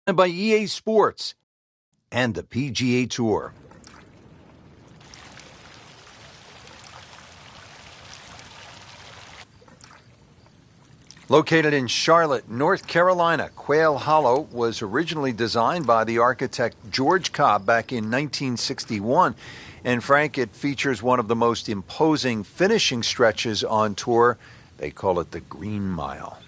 And by EA Sports and the PGA Tour. Located in Charlotte, North Carolina, Quail Hollow was originally designed by the architect George Cobb back in 1961. And Frank, it features one of the most imposing finishing stretches on tour. They call it the Green Mile.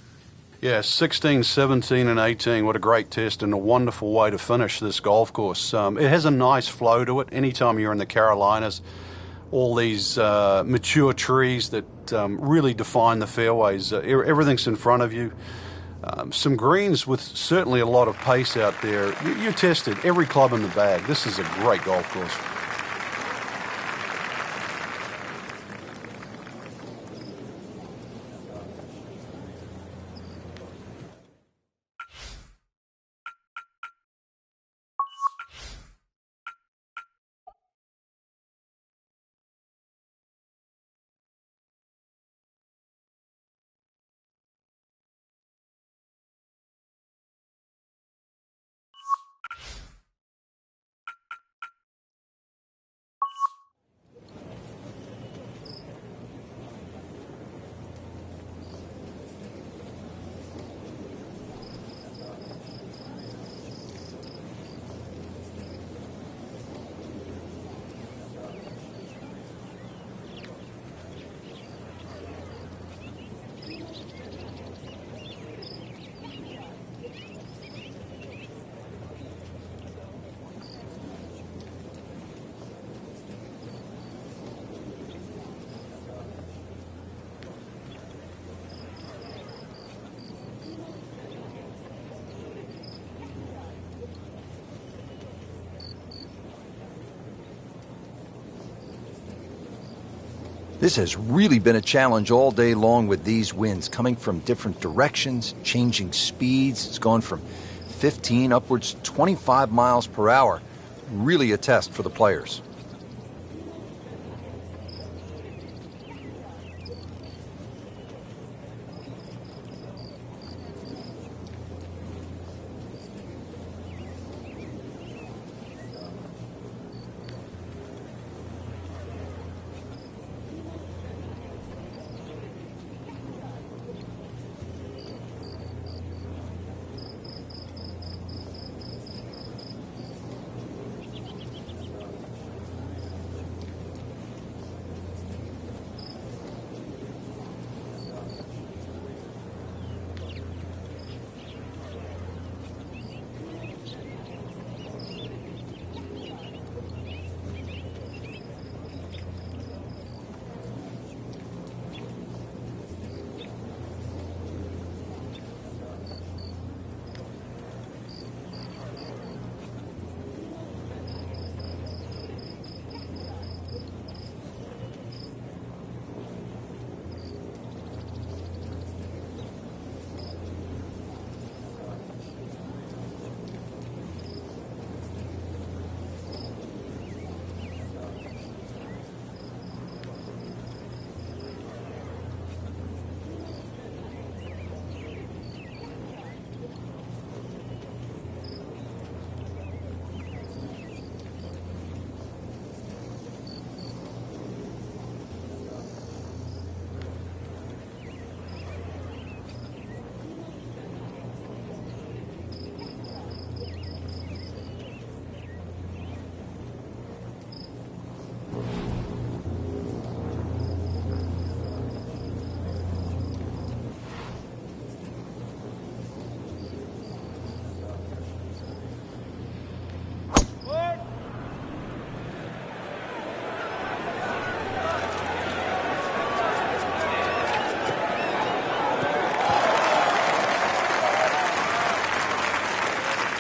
Yeah, 16, 17, and 18. What a great test and a wonderful way to finish this golf course. It has a nice flow to it. Anytime you're in the Carolinas, all these mature trees that really define the fairways. Everything's in front of you. Some greens with certainly a lot of pace out there. You tested every club in the bag. This is a great golf course. This has really been a challenge all day long with these winds coming from different directions, changing speeds. It's gone from 15 upwards to 25 miles per hour. Really a test for the players.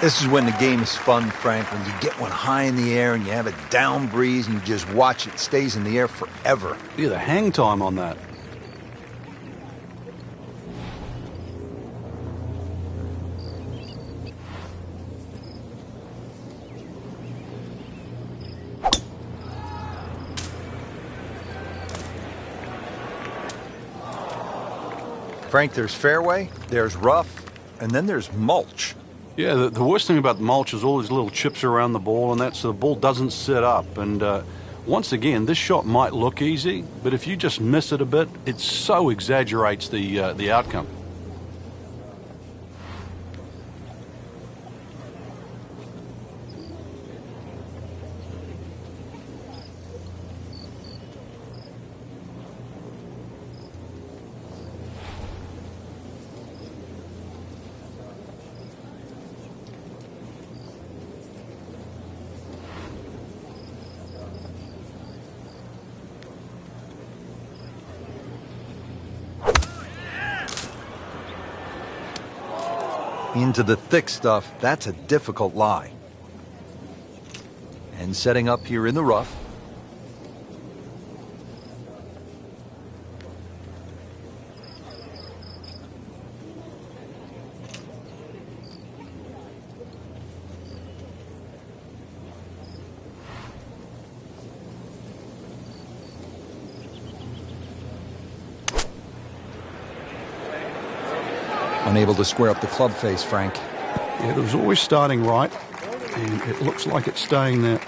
This is when the game is fun, Frank, when you get one high in the air and you have a down breeze and you just watch it. It stays in the air forever. Yeah, the hang time on that. Frank, there's fairway, there's rough, and then there's mulch. Yeah, the worst thing about the mulch is all these little chips around the ball and that, so the ball doesn't sit up. And once again, this shot might look easy, but if you just miss it a bit, it so exaggerates the outcome. Into the thick stuff, that's a difficult lie. And setting up here in the rough. Unable to square up the club face, Frank. Yeah, it was always starting right, and it looks like it's staying there.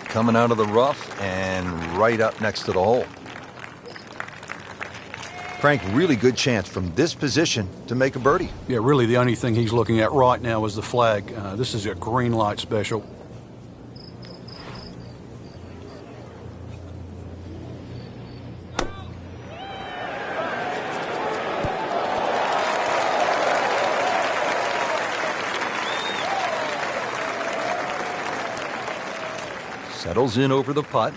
Coming out of the rough and right up next to the hole. Frank, really good chance from this position to make a birdie. Yeah, really the only thing he's looking at right now is the flag. This is a green light special. Settles in over the putt.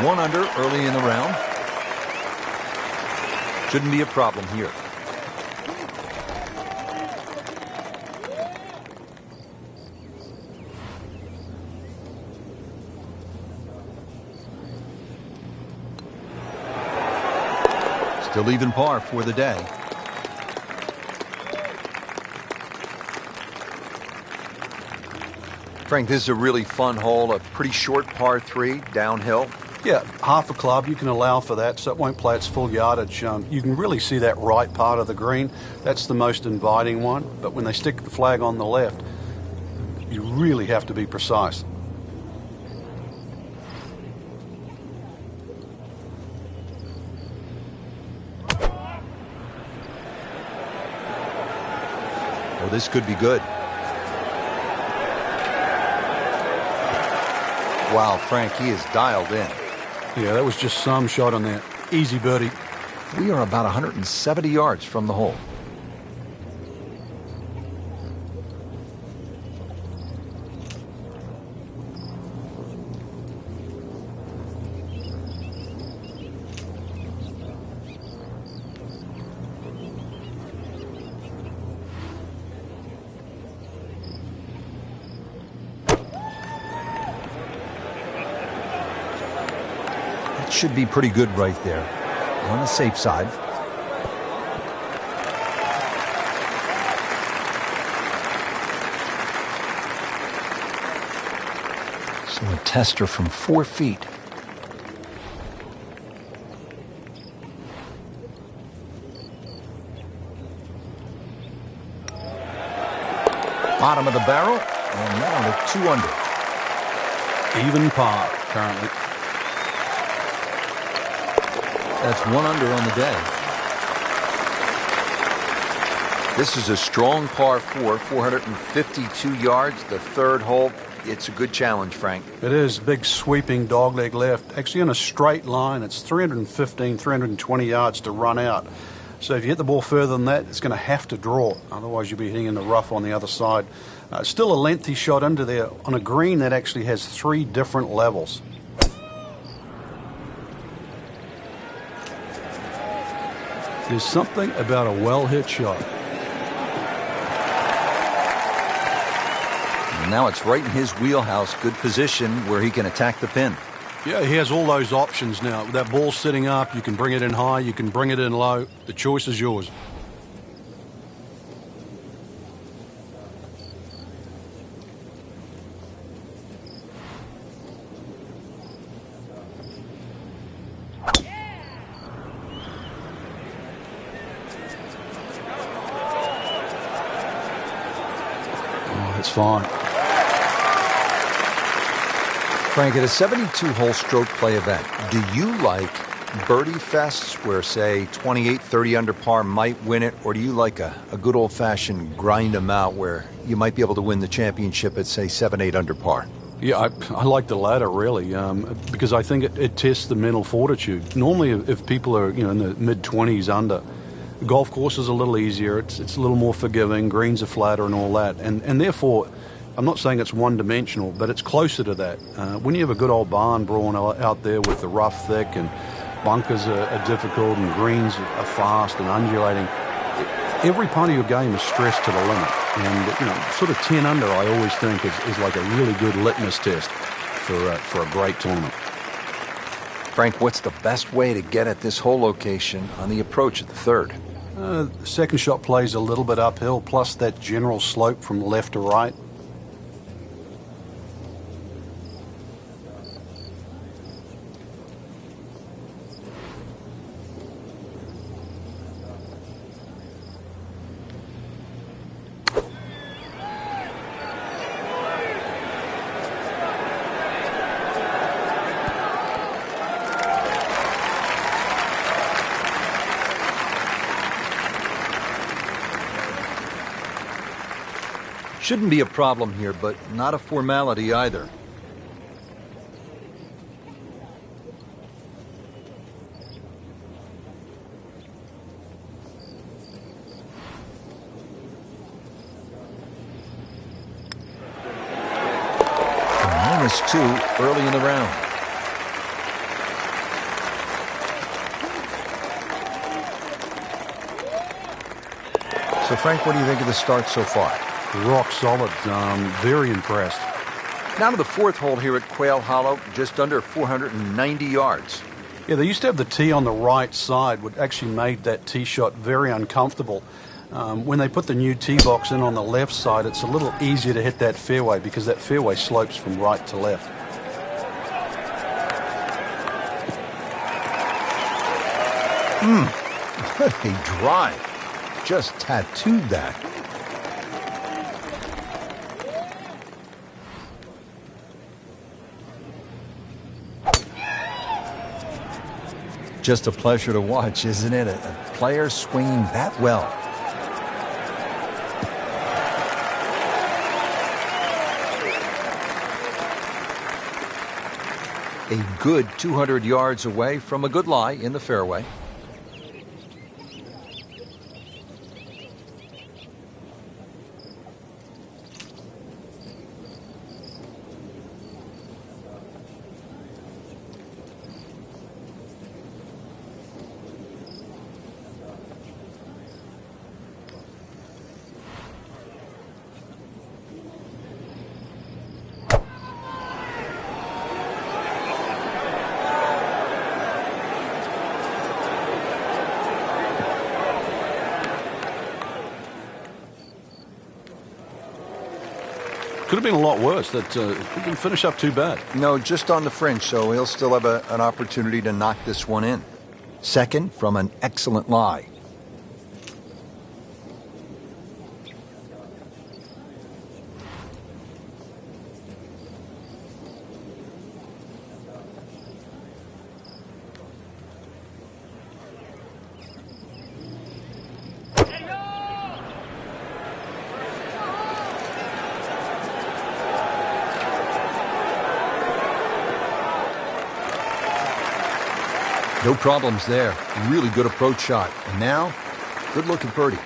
One under early in the round. Shouldn't be a problem here. Still even par for the day. Frank, this is a really fun hole, a pretty short par 3 downhill. Yeah, half a club, you can allow for that, so it won't play its full yardage. You can really see that right part of the green. That's the most inviting one, but when they stick the flag on the left, you really have to be precise. Oh, this could be good. Wow, Frank, he is dialed in. Yeah, that was just some shot on that. Easy birdie. We are about 170 yards from the hole. Should be pretty good right there. On the safe side. So a tester from 4 feet. Bottom of the barrel, and now to 2 under. Even par currently. That's 1 under on the day. This is a strong par 4, 452 yards, the third hole. It's a good challenge, Frank. It is. Big sweeping dogleg left. Actually in a straight line, it's 315, 320 yards to run out. So if you hit the ball further than that, it's going to have to draw. Otherwise, you'll be hitting in the rough on the other side. Still a lengthy shot into there on a green that actually has 3 different levels. There's something about a well-hit shot. And now it's right in his wheelhouse. Good position where he can attack the pin. Yeah, he has all those options now. That ball's sitting up, you can bring it in high, you can bring it in low. The choice is yours. Oh, it's fine. Frank, at a 72-hole stroke play event, do you like birdie fests where, say, 28, 30 under par might win it, or do you like a good old-fashioned grind them out where you might be able to win the championship at, say, 7, 8 under par? Yeah, I like the latter, really, because I think it tests the mental fortitude. Normally, if people are in the mid-20s under, the golf course is a little easier, it's a little more forgiving, greens are flatter and all that, and therefore, I'm not saying it's one-dimensional, but it's closer to that. When you have a good old barn brawn out there with the rough thick and bunkers are difficult and greens are fast and undulating, every part of your game is stressed to the limit. And sort of 10 under, I always think is like a really good litmus test for a great tournament. Frank, what's the best way to get at this hole location on the approach at the third? The second shot plays a little bit uphill, plus that general slope from left to right. Shouldn't be a problem here, but not a formality either. -2 early in the round. So, Frank, what do you think of the start so far? Rock solid. Very impressed. Now to the fourth hole here at Quail Hollow, just under 490 yards. Yeah, they used to have the tee on the right side, which actually made that tee shot very uncomfortable. When they put the new tee box in on the left side, it's a little easier to hit that fairway because that fairway slopes from right to left. What a drive. Just tattooed that. Just a pleasure to watch, isn't it? A player swinging that well. A good 200 yards away from a good lie in the fairway. Could have been a lot worse. That didn't finish up too bad. No, just on the fringe, so he'll still have an opportunity to knock this one in. Second from an excellent lie. No problems there. Really good approach shot. And now, good looking birdie.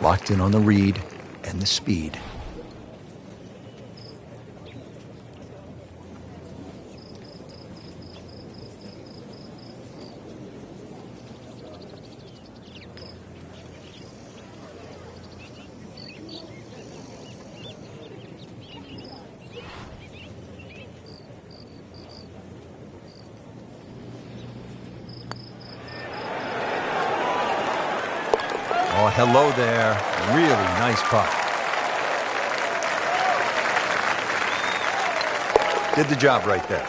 Locked in on the read and the speed. Oh, hello there. Really nice putt. Did the job right there.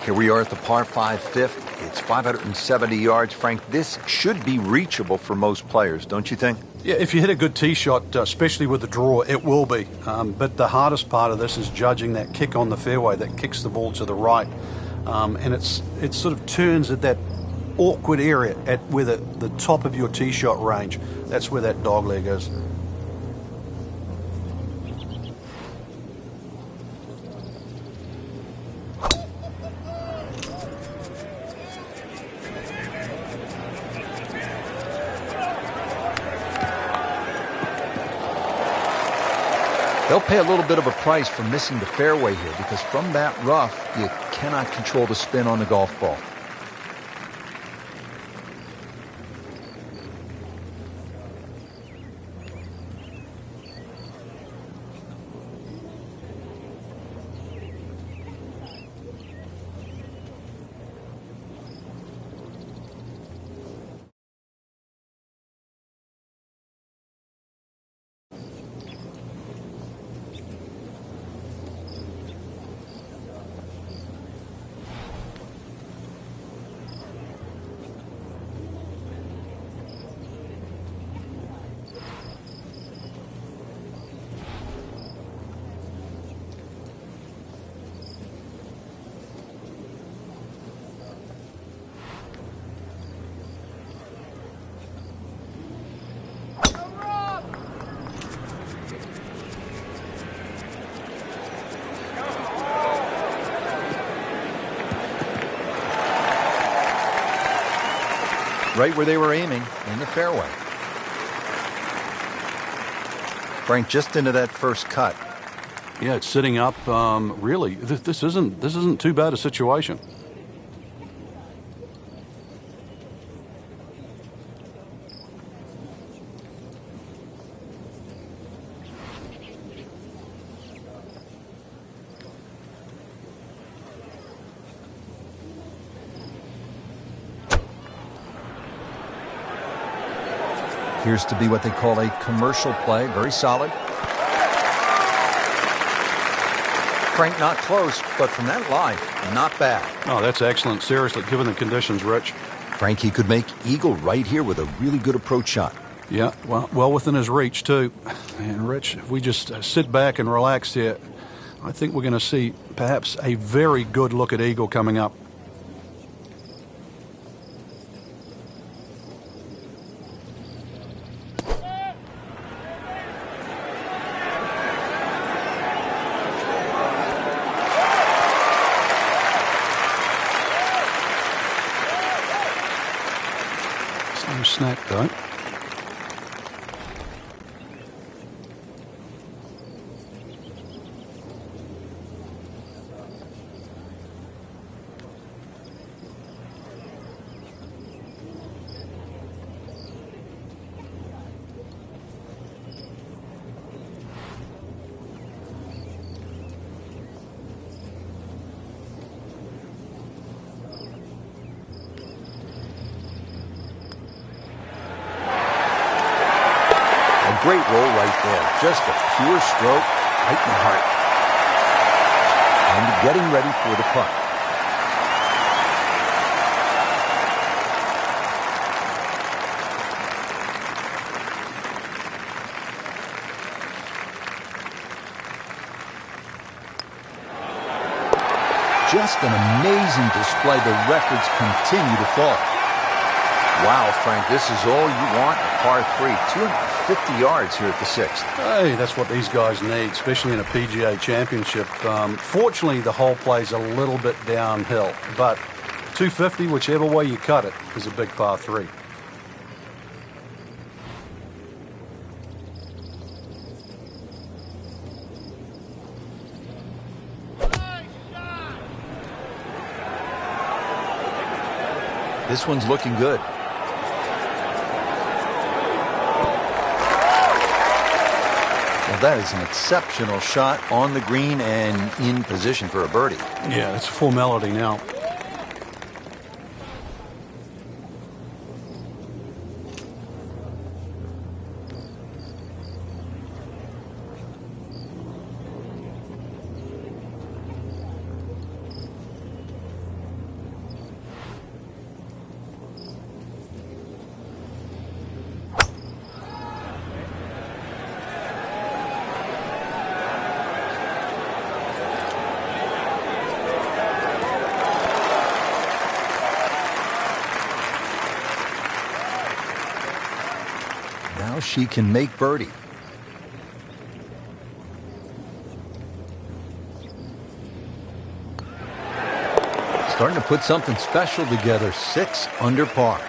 Here we are at the par 5 fifth. It's 570 yards. Frank, this should be reachable for most players, don't you think? Yeah, if you hit a good tee shot, especially with the draw, it will be. But the hardest part of this is judging that kick on the fairway that kicks the ball to the right. And it sort of turns at that awkward area at where the top of your tee shot range. That's where that dog leg is. They'll pay a little bit of a price for missing the fairway here, because from that rough, you cannot control the spin on the golf ball. Right where they were aiming, in the fairway. Frank, just into that first cut. Yeah, it's sitting up. Really, this isn't too bad a situation. Appears to be what they call a commercial play. Very solid. Frank, not close, but from that line, not bad. Oh, that's excellent. Seriously, given the conditions, Rich. Frank, he could make eagle right here with a really good approach shot. Yeah, well within his reach, too. And, Rich, if we just sit back and relax here, I think we're going to see perhaps a very good look at eagle coming up. No snack, though. Great roll right there. Just a pure stroke right in the heart. And getting ready for the putt. Just an amazing display. The records continue to fall. Wow, Frank, this is all you want in a par 3. 250 yards here at the 6th. Hey, that's what these guys need, especially in a PGA championship. Fortunately, the hole plays a little bit downhill, but 250, whichever way you cut it, is a big par 3. This one's looking good. Well, that is an exceptional shot on the green and in position for a birdie. Yeah, it's a formality now. Now she can make birdie. Starting to put something special together. 6 under par.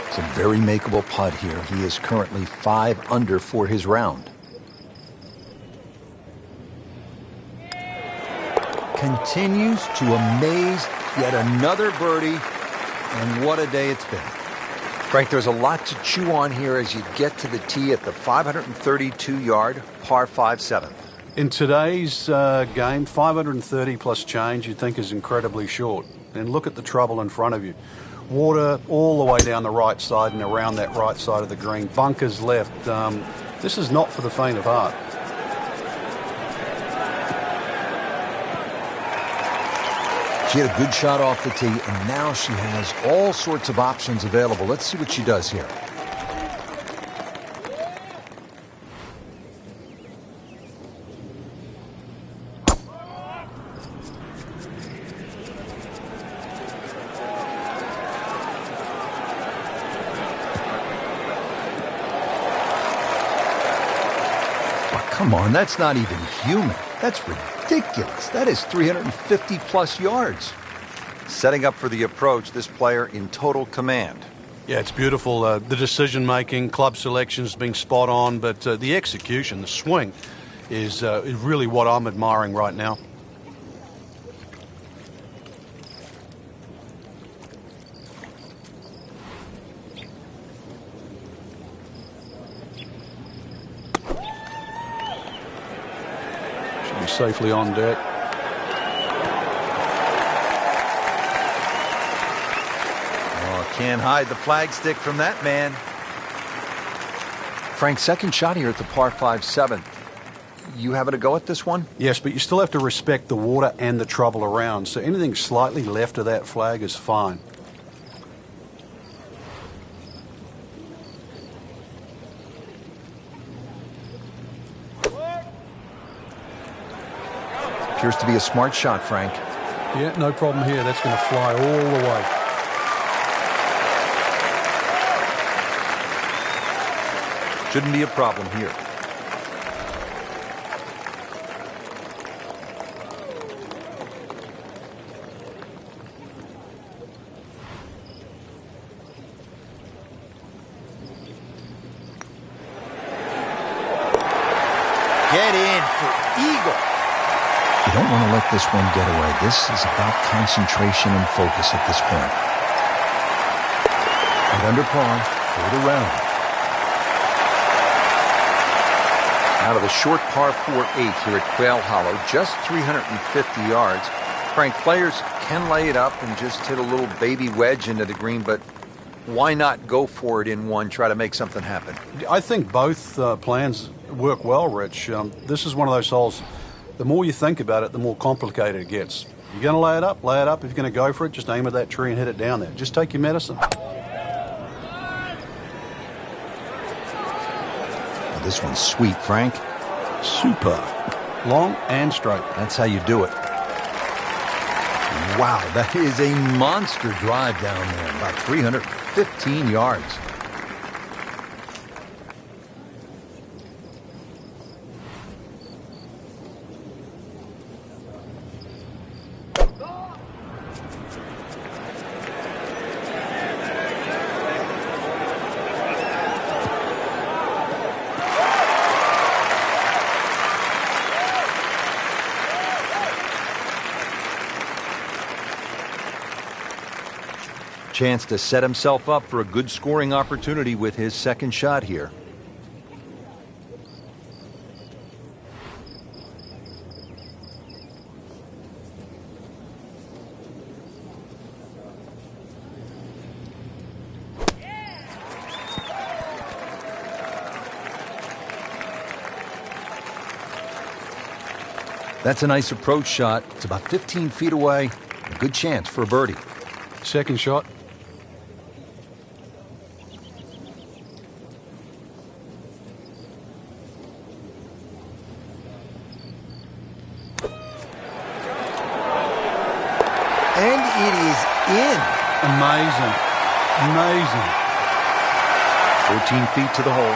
It's a very makeable putt here. He is currently 5 under for his round. Continues to amaze. Yet another birdie. And what a day it's been. Frank, there's a lot to chew on here as you get to the tee at the 532-yard par 5/7. In today's game, 530 plus change you'd think is incredibly short. And look at the trouble in front of you. Water all the way down the right side and around that right side of the green. Bunkers left. This is not for the faint of heart. She had a good shot off the tee, and now she has all sorts of options available. Let's see what she does here. Oh, come on, that's not even human. That's ridiculous. That is 350 plus yards. Setting up for the approach, this player in total command. Yeah, it's beautiful. The decision-making, club selection's been spot on, but the execution, the swing, is really what I'm admiring right now. Should be safely on deck. Can't hide the flagstick from that man. Frank, second shot here at the par 5/7. You having a go at this one? Yes, but you still have to respect the water and the trouble around. So anything slightly left of that flag is fine. Appears to be a smart shot, Frank. Yeah, no problem here. That's going to fly all the way. Shouldn't be a problem here. Get in for eagle. You don't want to let this one get away. This is about concentration and focus at this point. 8 under par for the round. Out of the short par 4/8 here at Quail Hollow, just 350 yards. Frank, players can lay it up and just hit a little baby wedge into the green, but why not go for it in one, try to make something happen? I think both plans work well, Rich. This is one of those holes, the more you think about it, the more complicated it gets. You're going to lay it up, lay it up. If you're going to go for it, just aim at that tree and hit it down there. Just take your medicine. This one's sweet, Frank. Super. Long and straight. That's how you do it. Wow, that is a monster drive down there. About 315 yards. Chance to set himself up for a good scoring opportunity with his second shot here. That's a nice approach shot. It's about 15 feet away. A good chance for a birdie. Second shot. And it is in. Amazing. Amazing. 14 feet to the hole.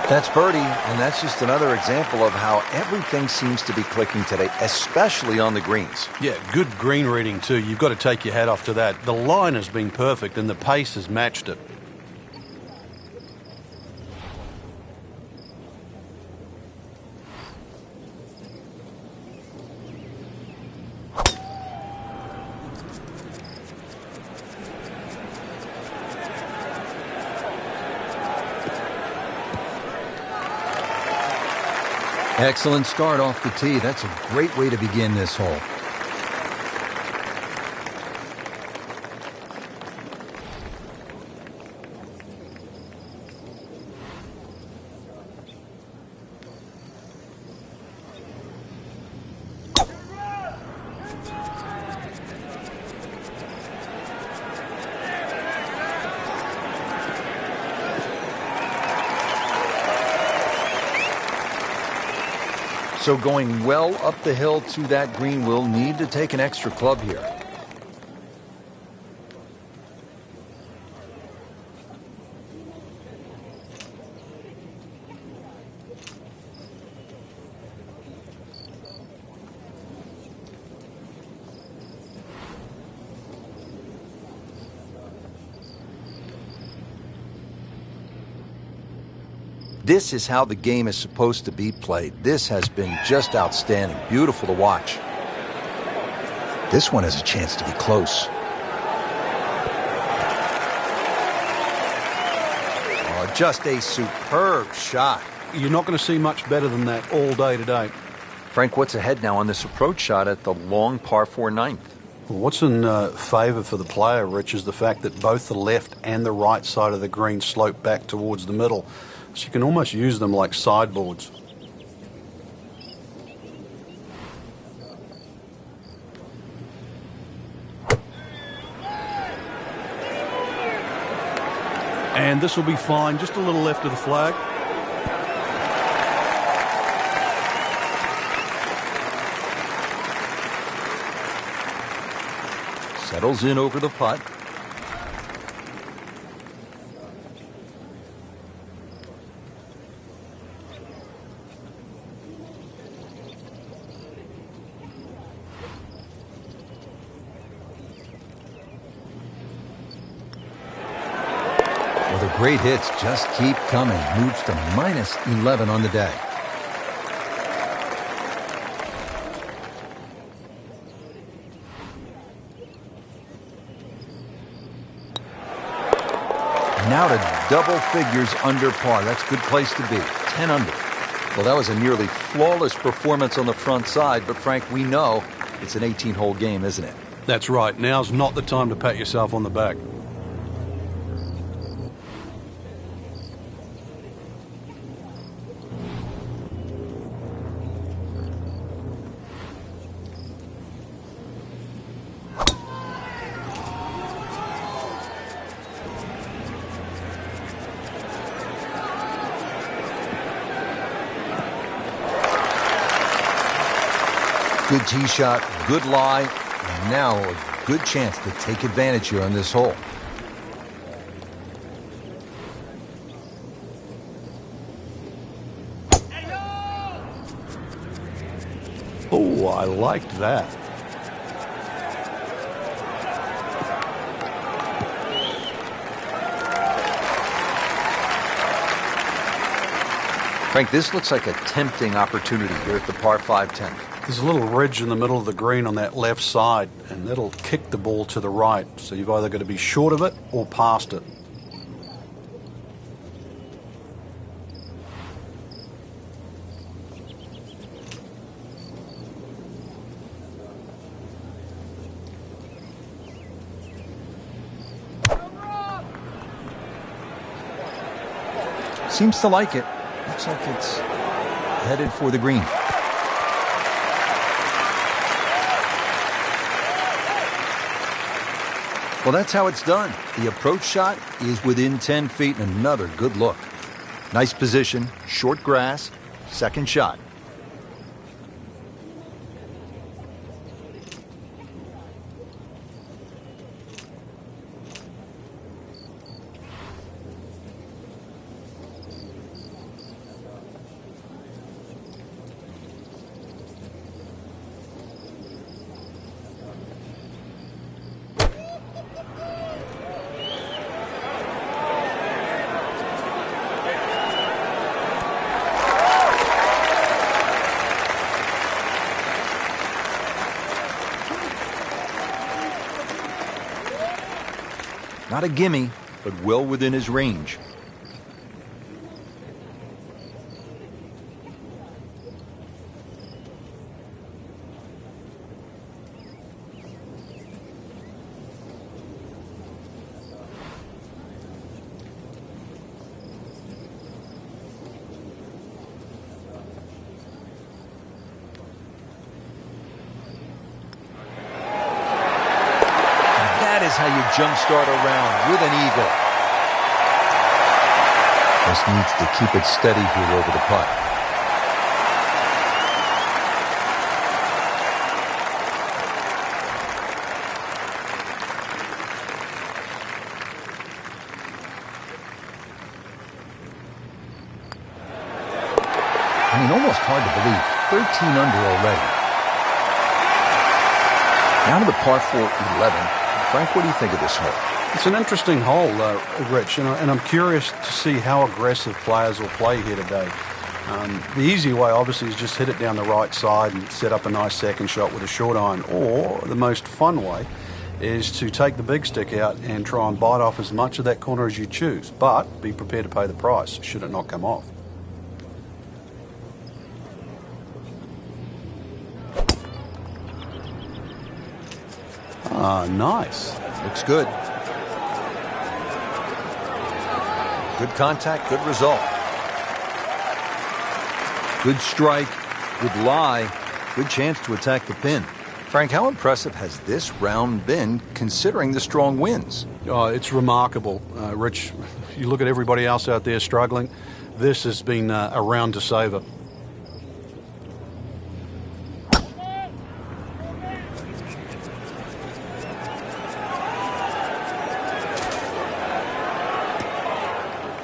That's birdie, and that's just another example of how everything seems to be clicking today, especially on the greens. Yeah, good green reading too. You've got to take your hat off to that. The line has been perfect and the pace has matched it. Excellent start off the tee. That's a great way to begin this hole. So going well up the hill to that green, will need to take an extra club here. This is how the game is supposed to be played. This has been just outstanding. Beautiful to watch. This one has a chance to be close. Oh, just a superb shot. You're not going to see much better than that all day today. Frank, what's ahead now on this approach shot at the long par 4 ninth? Well, what's in favour for the player, Rich, is the fact that both the left and the right side of the green slope back towards the middle. So you can almost use them like sideboards. And this will be fine, just a little left of the flag. Settles in over the putt. The great hits just keep coming. Moves to minus 11 on the day. Now to double figures under par. That's a good place to be. 10 under. Well, that was a nearly flawless performance on the front side, but Frank, we know it's an 18-hole game, isn't it? That's right. Now's not the time to pat yourself on the back. Good tee shot, good lie, and now a good chance to take advantage here on this hole. liked that. Frank, this looks like a tempting opportunity here at the par 5 10th. There's a little ridge in the middle of the green on that left side, and that'll kick the ball to the right. So you've either got to be short of it or past it. Seems to like it. Looks like it's headed for the green. Well, that's how it's done. The approach shot is within 10 feet and another good look. Nice position, short grass, second shot. Not a gimme, but well within his range. That is how you jumpstart a round with an eagle. Just needs to keep it steady here over the putt. I mean, almost hard to believe. 13 under already. Now to the par 4 11. Frank, what do you think of this hole? It's an interesting hole, Rich, and I'm curious to see how aggressive players will play here today. The easy way, obviously, is just hit it down the right side and set up a nice second shot with a short iron. Or the most fun way is to take the big stick out and try and bite off as much of that corner as you choose, but be prepared to pay the price should it not come off. Ah, nice. Looks good. Good contact, good result. Good strike, good lie, good chance to attack the pin. Frank, how impressive has this round been considering the strong winds? Oh, it's remarkable, Rich. You look at everybody else out there struggling. This has been a round to savor.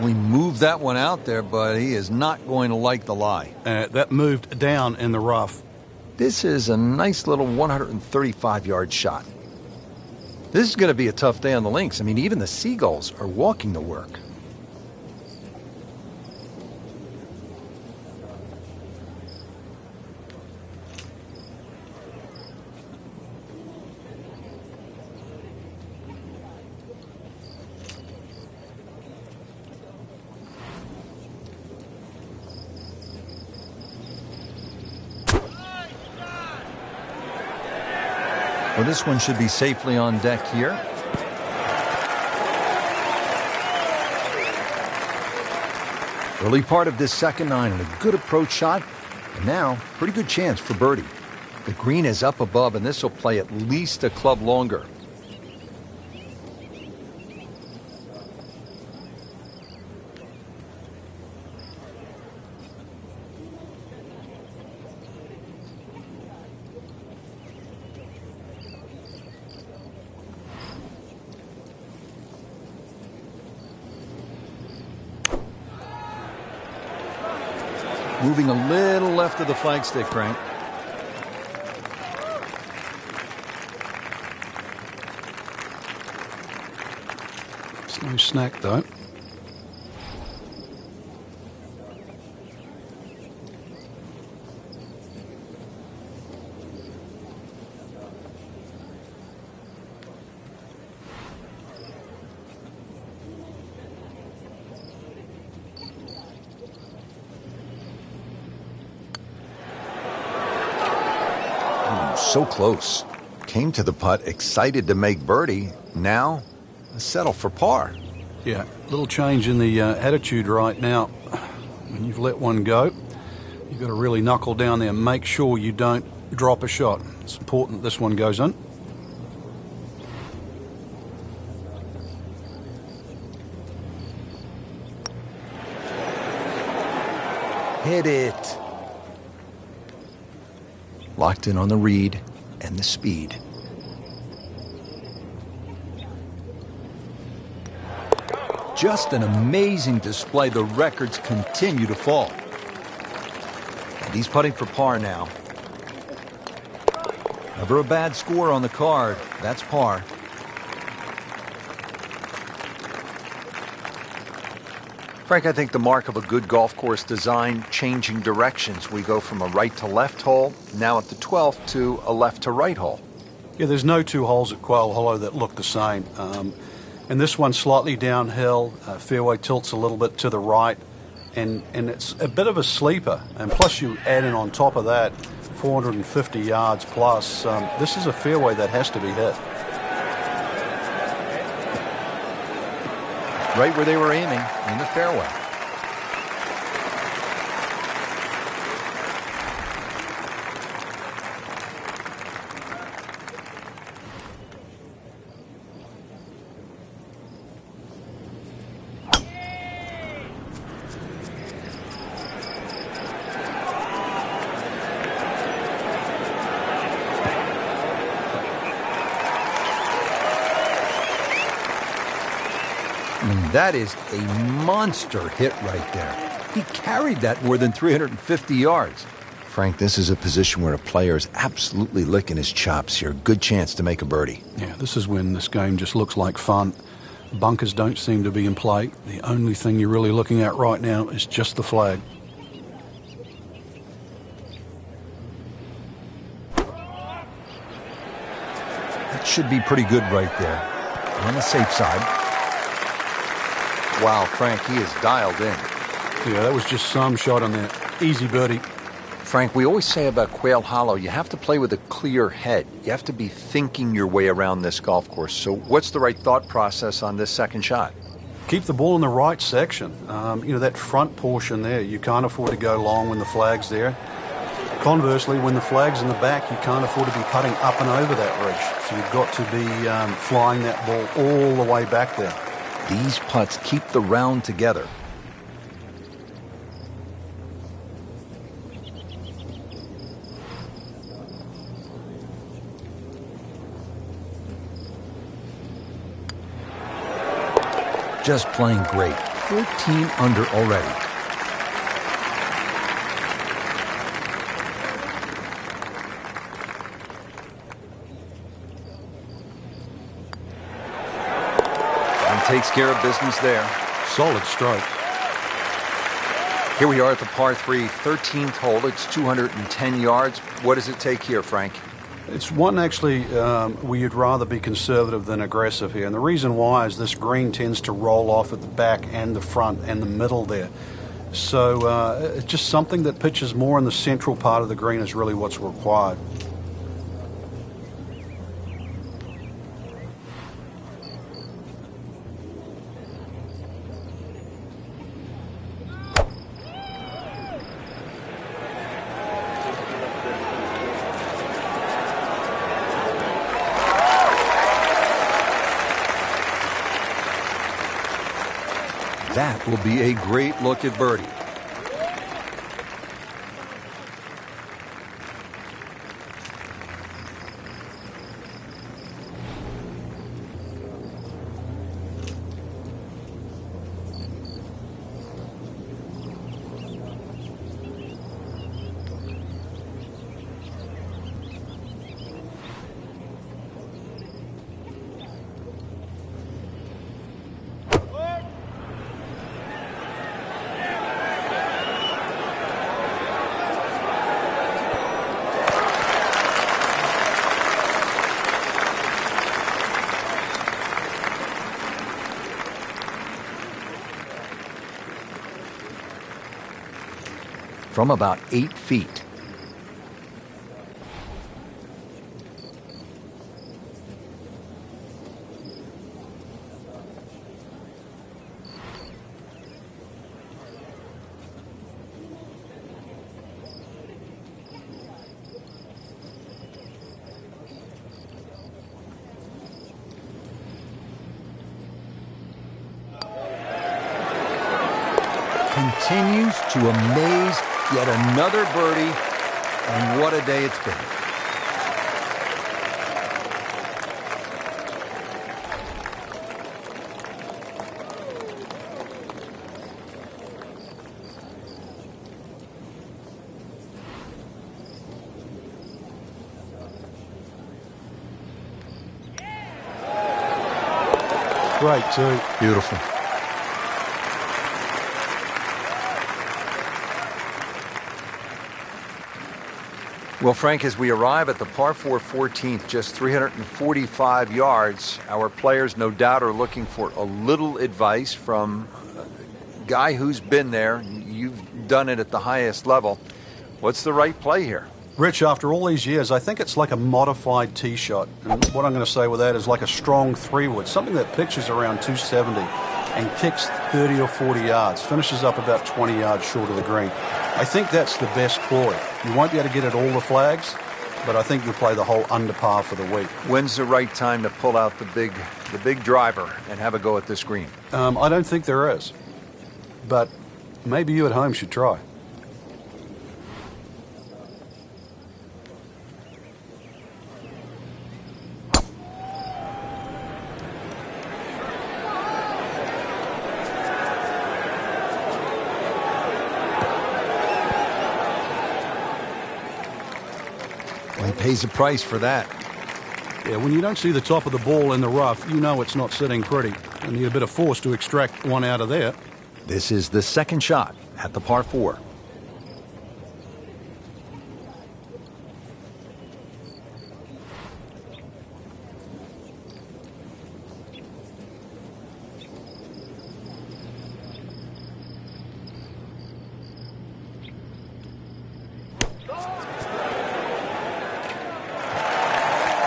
We moved that one out there, but he is not going to like the lie. That moved down in the rough. This is a nice little 135-yard shot. This is going to be a tough day on the links. I mean, even the seagulls are walking to work. Well, this one should be safely on deck here. Early part of this second nine and a good approach shot. And now, pretty good chance for birdie. The green is up above, and this will play at least a club longer. Moving a little left of the flagstick, Frank. It's no snack though. So close. Came to the putt, excited to make birdie. Now, settle for par. Yeah, little change in the attitude right now. When you've let one go, you've got to really knuckle down there and make sure you don't drop a shot. It's important that this one goes in. Hit it. Locked in on the read and the speed. Just an amazing display. The records continue to fall. And he's putting for par now. Never a bad score on the card. That's par. Frank, I think the mark of a good golf course design, changing directions. We go from a right to left hole, now at the 12th, to a left to right hole. Yeah, there's no two holes at Quail Hollow that look the same. And this one's slightly downhill, fairway tilts a little bit to the right, and it's a bit of a sleeper. And plus you add in on top of that 450 yards plus. This is a fairway that has to be hit. Right where they were aiming, in the fairway. That is a monster hit right there. He carried that more than 350 yards. Frank, this is a position where a player is absolutely licking his chops here. Good chance to make a birdie. Yeah, this is when this game just looks like fun. Bunkers don't seem to be in play. The only thing you're really looking at right now is just the flag. That should be pretty good right there. On the safe side. Wow, Frank, he is dialed in. Yeah, that was just some shot on there. Easy birdie. Frank, we always say about Quail Hollow, you have to play with a clear head. You have to be thinking your way around this golf course. So what's the right thought process on this second shot? Keep the ball in the right section. That front portion there, you can't afford to go long when the flag's there. Conversely, when the flag's in the back, you can't afford to be putting up and over that ridge. So you've got to be flying that ball all the way back there. These putts keep the round together. Just playing great. 14 under already. Takes care of business there. Solid stroke. Here we are at the par 3, 13th hole. It's 210 yards. What does it take here, Frank? It's one actually where you'd rather be conservative than aggressive here. And the reason why is this green tends to roll off at the back and the front and the middle there. So it's just something that pitches more in the central part of the green is really what's required. That will be a great look at birdie. from about 8 feet. Continues to amaze, yet another birdie, and what a day it's been. Great too. Beautiful. Well, Frank, as we arrive at the par 4 14th, just 345 yards, our players no doubt are looking for a little advice from a guy who's been there. You've done it at the highest level. What's the right play here? Rich, after all these years, I think it's like a modified tee shot. And what I'm going to say with that is like a strong 3-wood, something that pitches around 270 and kicks 30 or 40 yards, finishes up about 20 yards short of the green. I think that's the best ploy. You won't be able to get at all the flags, but I think you'll play the hole under par for the week. When's the right time to pull out the big driver and have a go at this green? I don't think there is, but maybe you at home should try. He pays a price for that. Yeah, when you don't see the top of the ball in the rough, you know it's not sitting pretty. You need a bit of force to extract one out of there. This is the second shot at the par 4.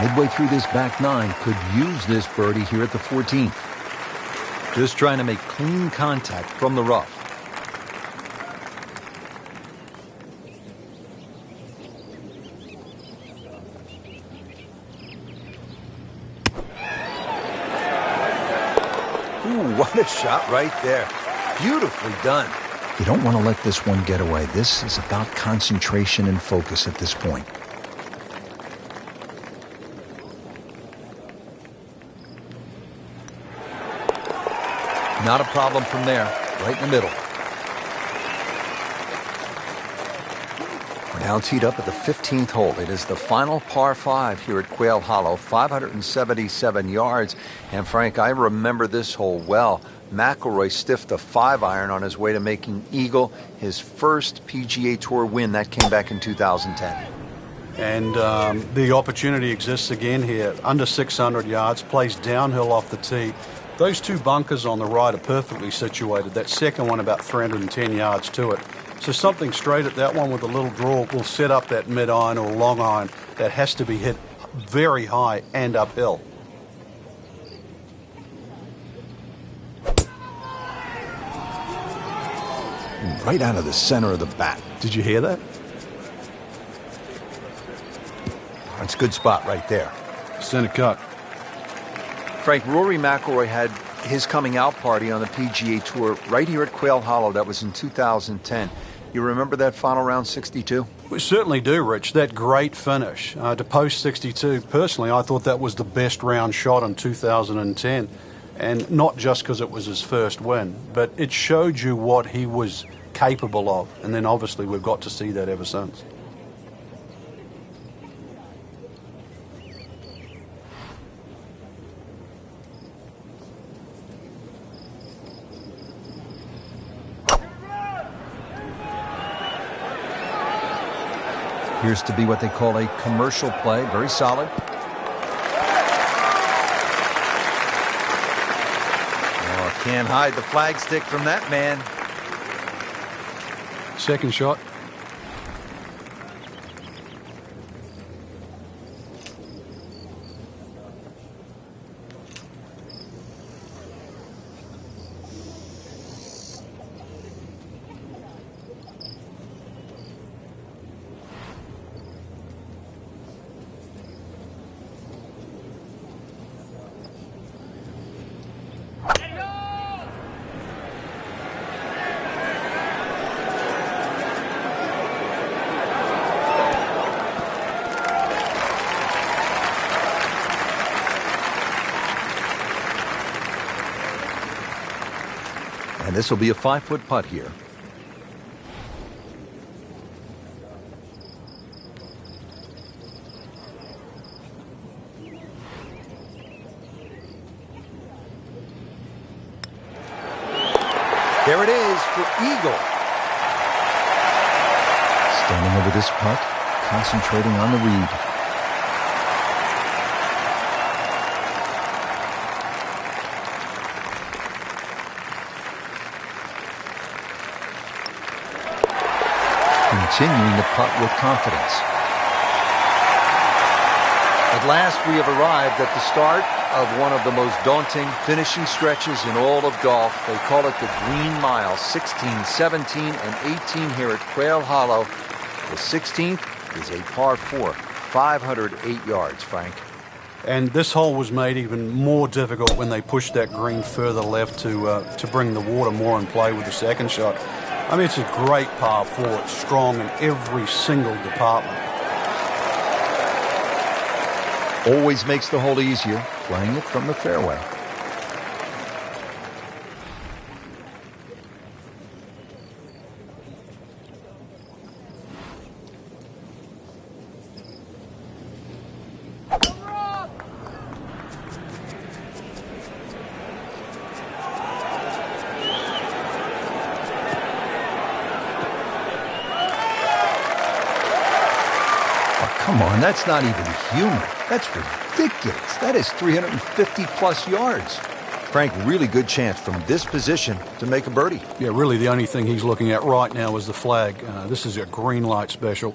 Midway through this back 9, could use this birdie here at the 14th. Just trying to make clean contact from the rough. Ooh, what a shot right there. Beautifully done. You don't want to let this one get away. This is about concentration and focus at this point. Not a problem from there, right in the middle. We're now teed up at the 15th hole. It is the final par 5 here at Quail Hollow, 577 yards. And Frank, I remember this hole well. McIlroy stiffed a 5-iron on his way to making eagle, his first PGA Tour win. That came back in 2010. And the opportunity exists again here. Under 600 yards, plays downhill off the tee. Those two bunkers on the right are perfectly situated. That second one about 310 yards to it. So something straight at that one with a little draw will set up that mid-iron or long iron that has to be hit very high and uphill. Right out of the center of the bat. Did you hear that? That's a good spot right there. Center cut. Frank, Rory McIlroy had his coming out party on the PGA Tour right here at Quail Hollow. That was in 2010. You remember that final round 62? We certainly do, Rich. That great finish to post 62. Personally, I thought that was the best round shot in 2010. And not just because it was his first win, but it showed you what he was capable of. And then obviously we've got to see that ever since. Appears to be what they call a commercial play. Very solid. Oh, can't hide the flagstick from that man. Second shot. this will be a 5-foot putt here. There it is for eagle. Standing over this putt, concentrating on the read. Continuing the putt with confidence. At last, we have arrived at the start of one of the most daunting finishing stretches in all of golf. They call it the Green Mile, 16, 17, and 18 here at Quail Hollow. The 16th is a par 4, 508 yards, Frank. And this hole was made even more difficult when they pushed that green further left to bring the water more in play with the second shot. I mean, it's a great par 4. It's strong in every single department. Always makes the hole easier, playing it from the fairway. Come on, that's not even human. That's ridiculous. That is 350-plus yards. Frank, really good chance from this position to make a birdie. Yeah, really the only thing he's looking at right now is the flag. This is a green light special.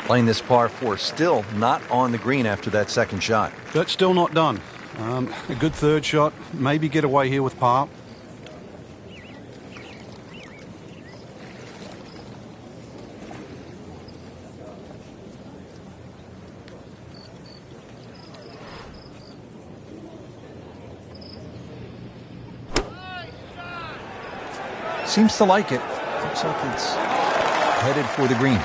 Playing this par 4, still not on the green after that second shot. That's still not done. A good third shot, maybe get away here with par. Seems to like it. Looks like it's headed for the green.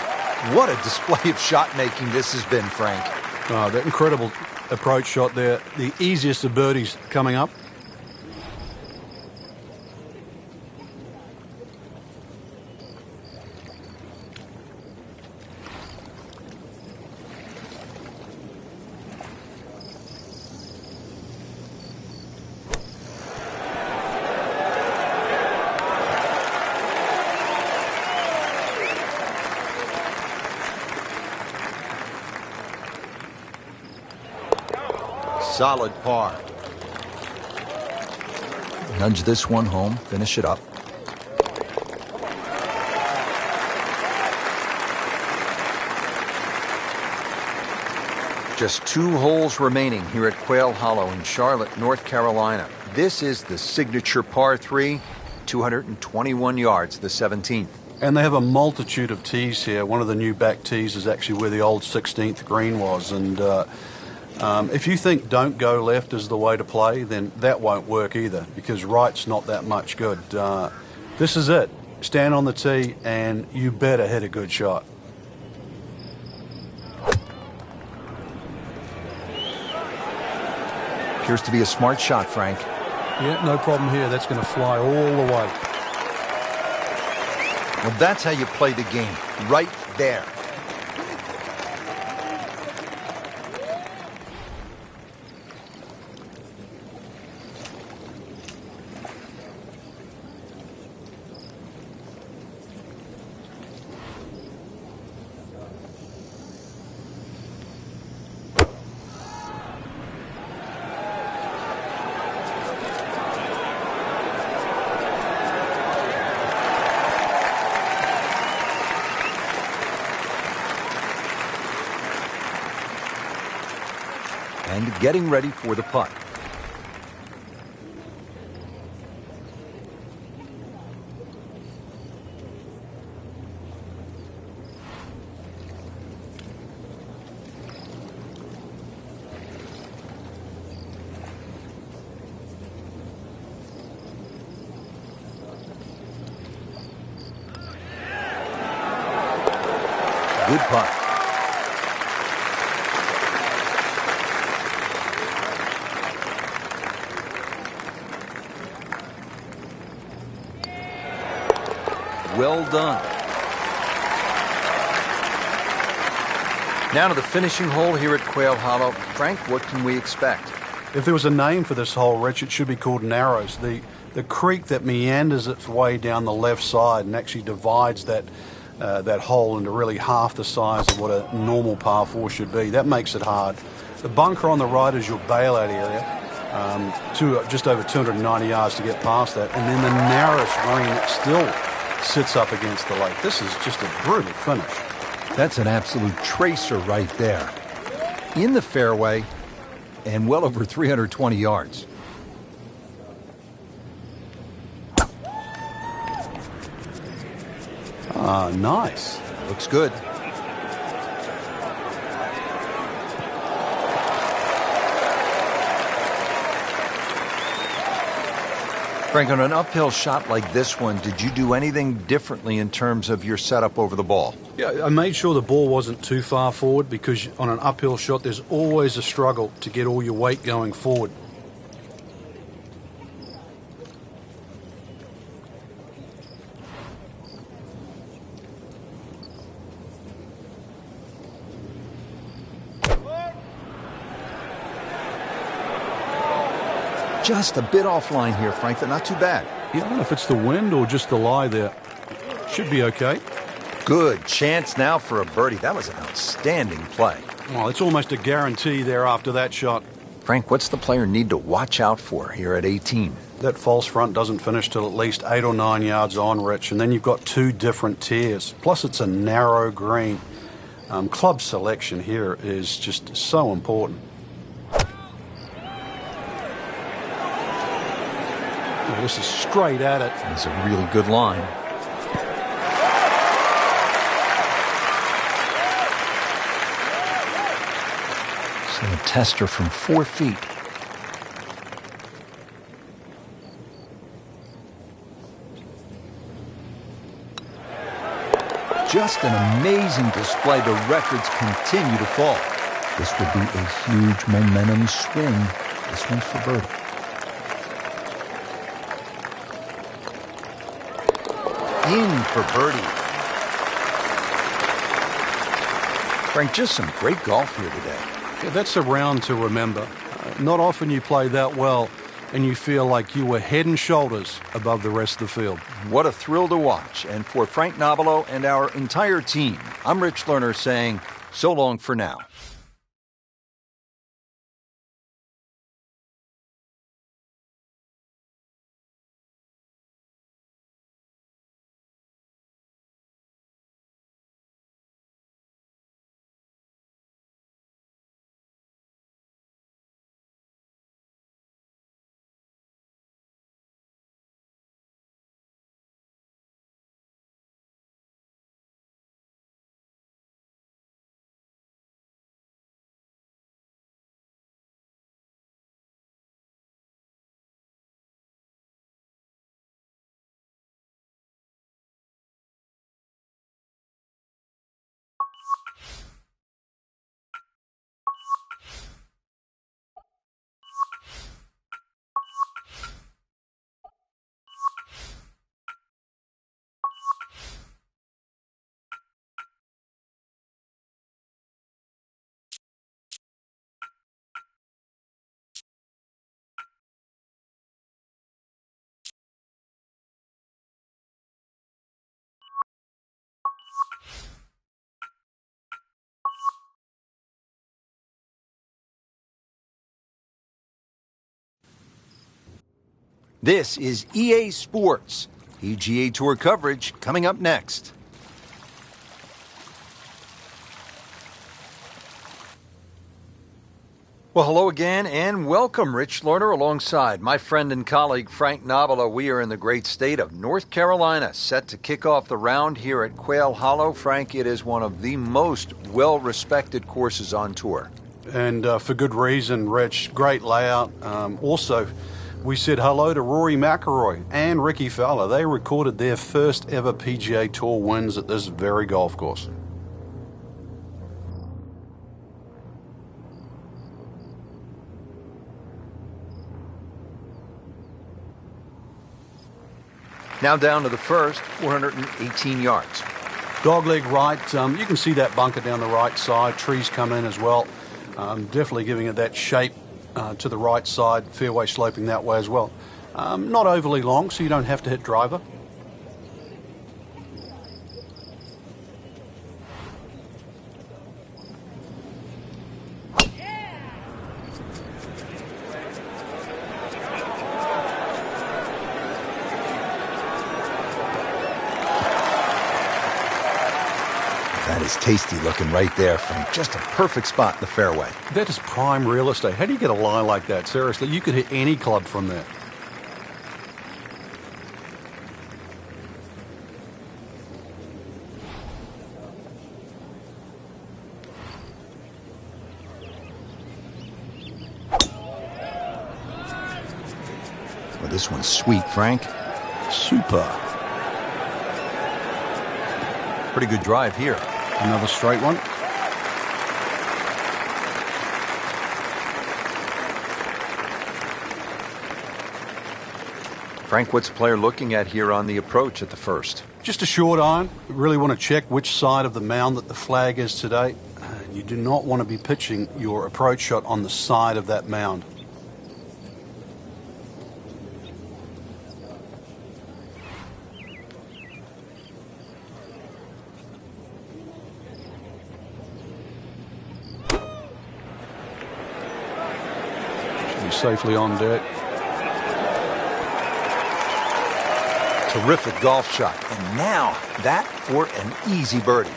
What a display of shot making this has been, Frank. Oh, that incredible approach shot there. The easiest of birdies coming up. Solid par. Nudge this one home, finish it up. Just 2 holes remaining here at Quail Hollow in Charlotte, North Carolina. This is the signature par 3, 221 yards, the 17th. And they have a multitude of tees here. One of the new back tees is actually where the old 16th green was. And if you think don't go left is the way to play, then that won't work either, because right's not that much good. This is it. Stand on the tee, and you better hit a good shot. Appears to be a smart shot, Frank. Yeah, no problem here. That's going to fly all the way. Well, that's how you play the game, right there. And getting ready for the putt. Good putt. Well done. Now to the finishing hole here at Quail Hollow. Frank, what can we expect? If there was a name for this hole, Rich, it should be called Narrows. The creek that meanders its way down the left side and actually divides that hole into really half the size of what a normal par 4 should be. That makes it hard. The bunker on the right is your bailout area, just over 290 yards to get past that, and then the narrowest green still sits up against the lake. This is just a brutal finish. That's an absolute tracer right there. In the fairway and well over 320 yards. Ah, nice. Looks good. Frank, on an uphill shot like this one, did you do anything differently in terms of your setup over the ball? Yeah, I made sure the ball wasn't too far forward because on an uphill shot, there's always a struggle to get all your weight going forward. Just a bit offline here, Frank, but not too bad. Yeah, I don't know if it's the wind or just the lie there. Should be okay. Good chance now for a birdie. That was an outstanding play. Well, it's almost a guarantee there after that shot. Frank, what's the player need to watch out for here at 18? That false front doesn't finish till at least 8 or 9 yards on, Rich, and then you've got 2 different tiers. Plus, it's a narrow green. Club selection here is just so important. Oh, this is straight at it. That's a really good line. So a tester from 4 feet. Just an amazing display. The records continue to fall. This would be a huge momentum swing. This one's for birdie. In for birdie. Frank, just some great golf here today. Yeah, that's a round to remember. Not often you play that well and you feel like you were head and shoulders above the rest of the field. What a thrill to watch. And for Frank Nobilo and our entire team, I'm Rich Lerner saying so long for now. This is EA Sports. PGA Tour coverage coming up next. Well, hello again and welcome, Rich Lerner, alongside my friend and colleague Frank Nobilo. We are in the great state of North Carolina, set to kick off the round here at Quail Hollow. Frank, it is one of the most well-respected courses on tour. And for good reason, Rich. Great layout. Also, we said hello to Rory McIlroy and Ricky Fowler. They recorded their first ever PGA Tour wins at this very golf course. Now down to the first, 418 yards. Dogleg right. You can see that bunker down the right side. Trees come in as well. Definitely giving it that shape to the right side. Fairway sloping that way as well. Not overly long, so you don't have to hit driver. That is tasty looking right there, Frank. Just a perfect spot in the fairway. That is prime real estate. How do you get a lie like that? Seriously, you could hit any club from there. Well, this one's sweet, Frank. Super. Pretty good drive here. Another straight one. Frank, what's the player looking at here on the approach at the first? Just a short iron. You really want to check which side of the mound that the flag is today. You do not want to be pitching your approach shot on the side of that mound. Safely on deck. Terrific golf shot. And now that for an easy birdie.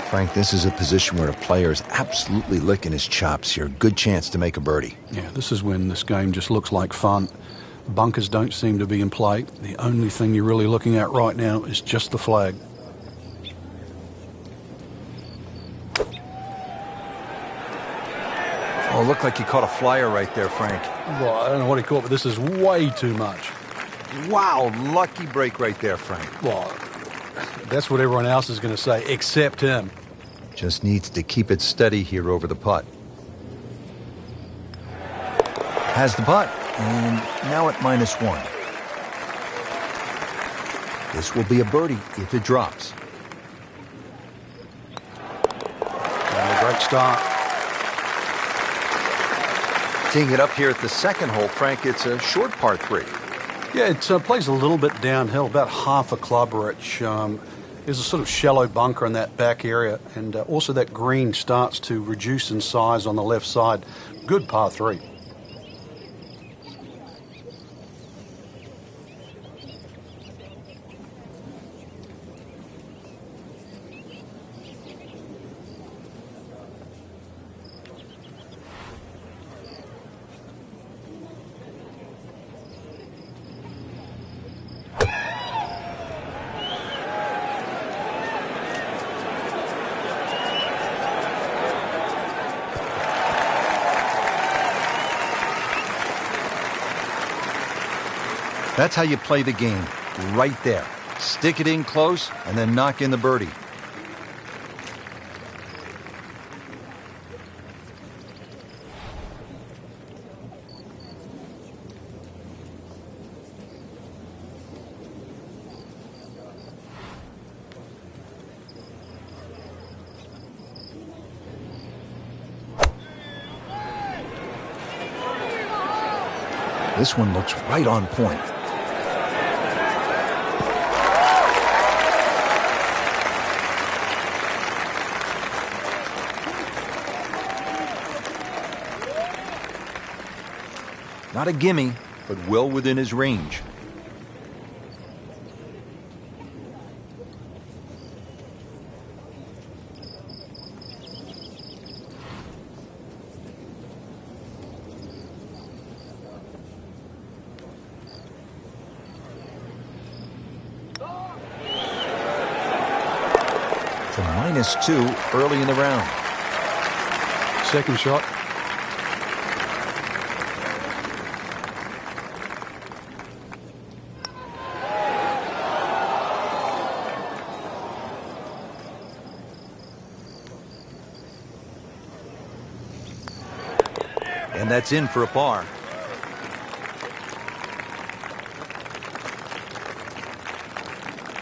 Frank, this is a position where a player is absolutely licking his chops here. Good chance to make a birdie. Yeah, this is when this game just looks like fun. Bunkers don't seem to be in play. The only thing you're really looking at right now is just the flag. Oh, looked like he caught a flyer right there, Frank. Well, I don't know what he caught, but this is way too much. Wow, lucky break right there, Frank. Well, that's what everyone else is going to say, except him. Just needs to keep it steady here over the putt. Has the putt, and now at -1. This will be a birdie if it drops. And a great start. Teeing it up here at the second hole, Frank, it's a short par 3. Yeah, it plays a little bit downhill, about half a club reach. There's a sort of shallow bunker in that back area, and also that green starts to reduce in size on the left side. Good par 3. That's how you play the game, right there. Stick it in close and then knock in the birdie. This one looks right on point. Not a gimme, but well within his range. To -2 early in the round. Second shot. And that's in for a par.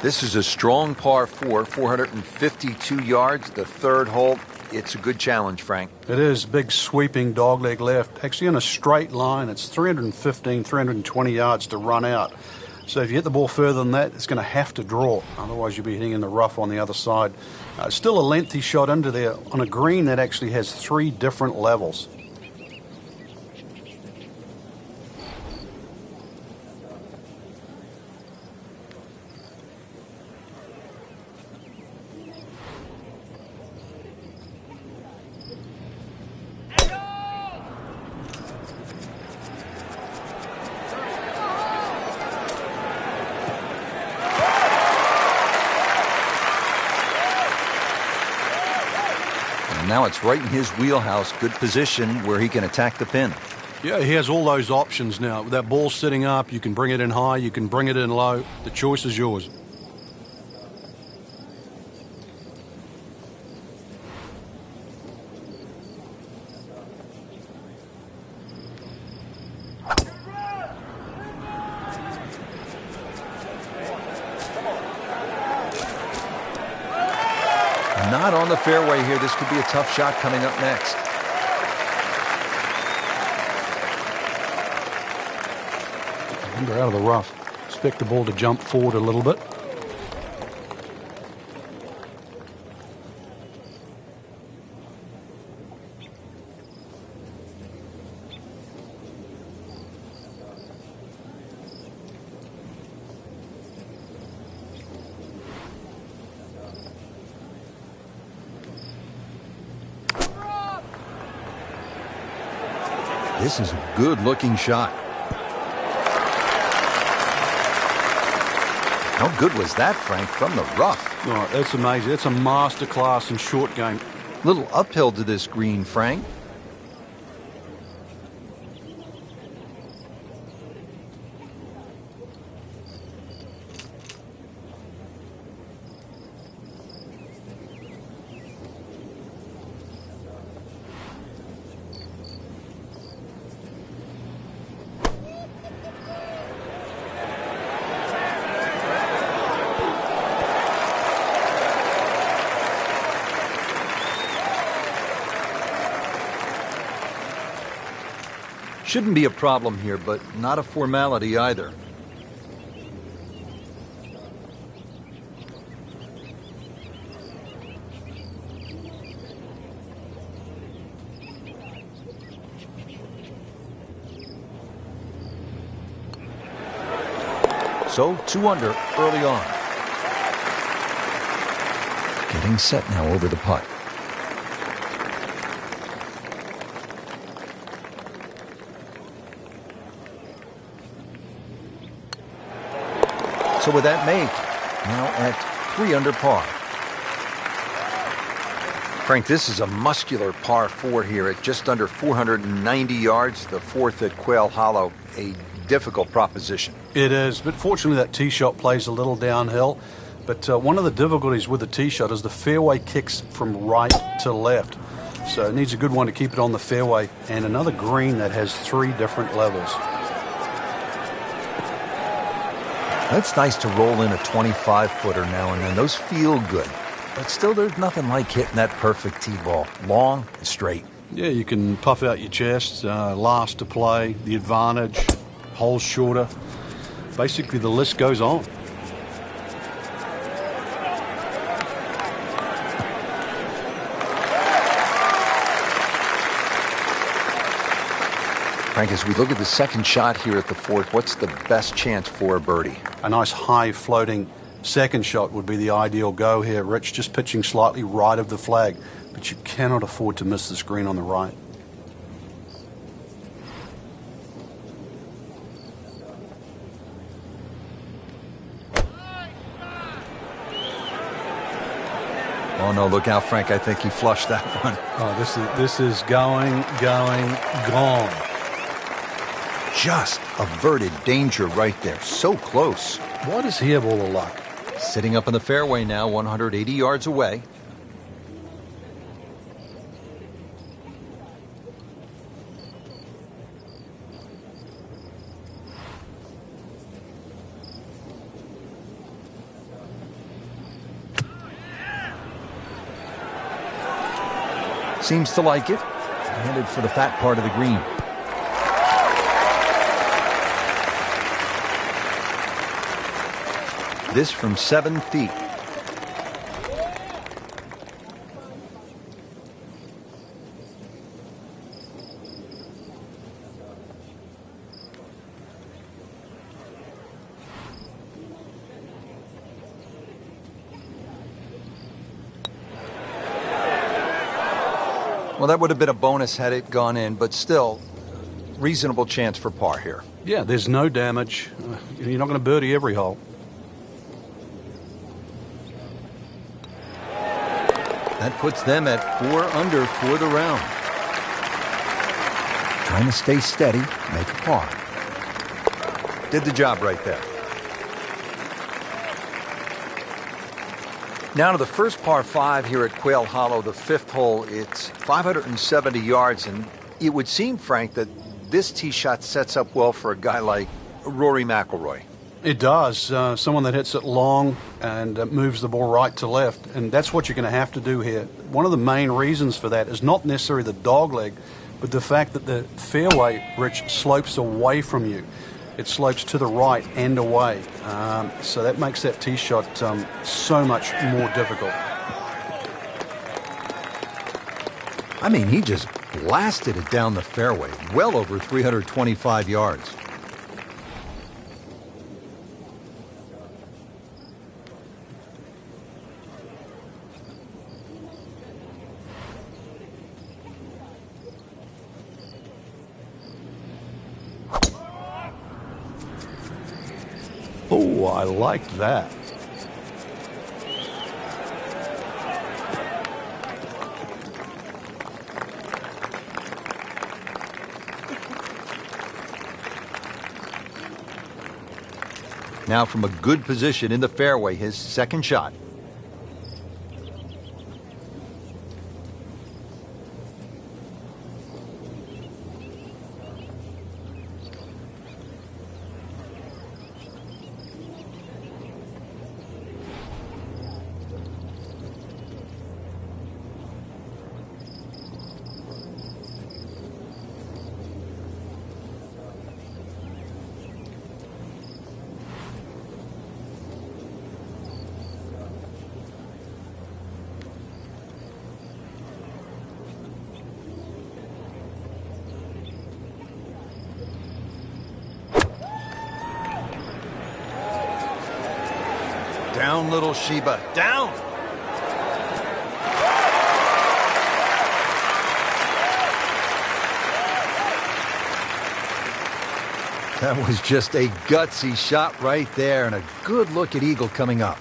This is a strong par 4, 452 yards, the third hole. It's a good challenge, Frank. It is. Big sweeping dogleg left. Actually in a straight line, it's 315, 320 yards to run out. So if you hit the ball further than that, it's going to have to draw. Otherwise, you'll be hitting in the rough on the other side. Still a lengthy shot into there on a green that actually has 3 different levels. Now it's right in his wheelhouse. Good position where he can attack the pin. Yeah, he has all those options now. With that ball sitting up, you can bring it in high, you can bring it in low. The choice is yours. Not on the fairway here. This could be a tough shot coming up next. Under out of the rough. Expect the ball to jump forward a little bit. This is a good-looking shot. How good was that, Frank, from the rough? Oh, that's amazing. That's a masterclass in short game. Little uphill to this green, Frank. Shouldn't be a problem here, but not a formality either. So 2 under early on. Getting set now over the putt. So with that make, now at 3 under par. Frank, this is a muscular par 4 here at just under 490 yards, the 4th at Quail Hollow. A difficult proposition. It is, but fortunately that tee shot plays a little downhill. But one of the difficulties with the tee shot is the fairway kicks from right to left. So it needs a good one to keep it on the fairway, and another green that has 3 different levels. It's nice to roll in a 25-footer now and then. Those feel good. But still, there's nothing like hitting that perfect tee ball. Long and straight. Yeah, you can puff out your chest, last to play, the advantage, holes shorter. Basically, the list goes on. Frank, as we look at the second shot here at the 4th, what's the best chance for a birdie? A nice high floating second shot would be the ideal go here, Rich, just pitching slightly right of the flag. But you cannot afford to miss this green on the right. Oh, no, look out, Frank. I think he flushed that one. Oh, this is going, gone. Just averted danger right there. So close. What does he have all the luck? Sitting up in the fairway now, 180 yards away. Seems to like it. Headed for the fat part of the green. This from 7 feet. Well, that would have been a bonus had it gone in, but still, reasonable chance for par here. Yeah, there's no damage. You're not going to birdie every hole. That puts them at 4 under for the round. Trying to stay steady, make a par. Did the job right there. Now to the first par 5 here at Quail Hollow, the 5th hole. It's 570 yards, and it would seem, Frank, that this tee shot sets up well for a guy like Rory McIlroy. It does. Someone that hits it long and moves the ball right to left, and that's what you're going to have to do here. One of the main reasons for that is not necessarily the dog leg, but the fact that the fairway, Rich, slopes away from you. It slopes to the right and away. So that makes that tee shot so much more difficult. I mean, he just blasted it down the fairway, well over 325 yards. Oh, I like that. Now from a good position in the fairway, his second shot. Down, little Sheba, down! That was just a gutsy shot right there, and a good look at Eagle coming up.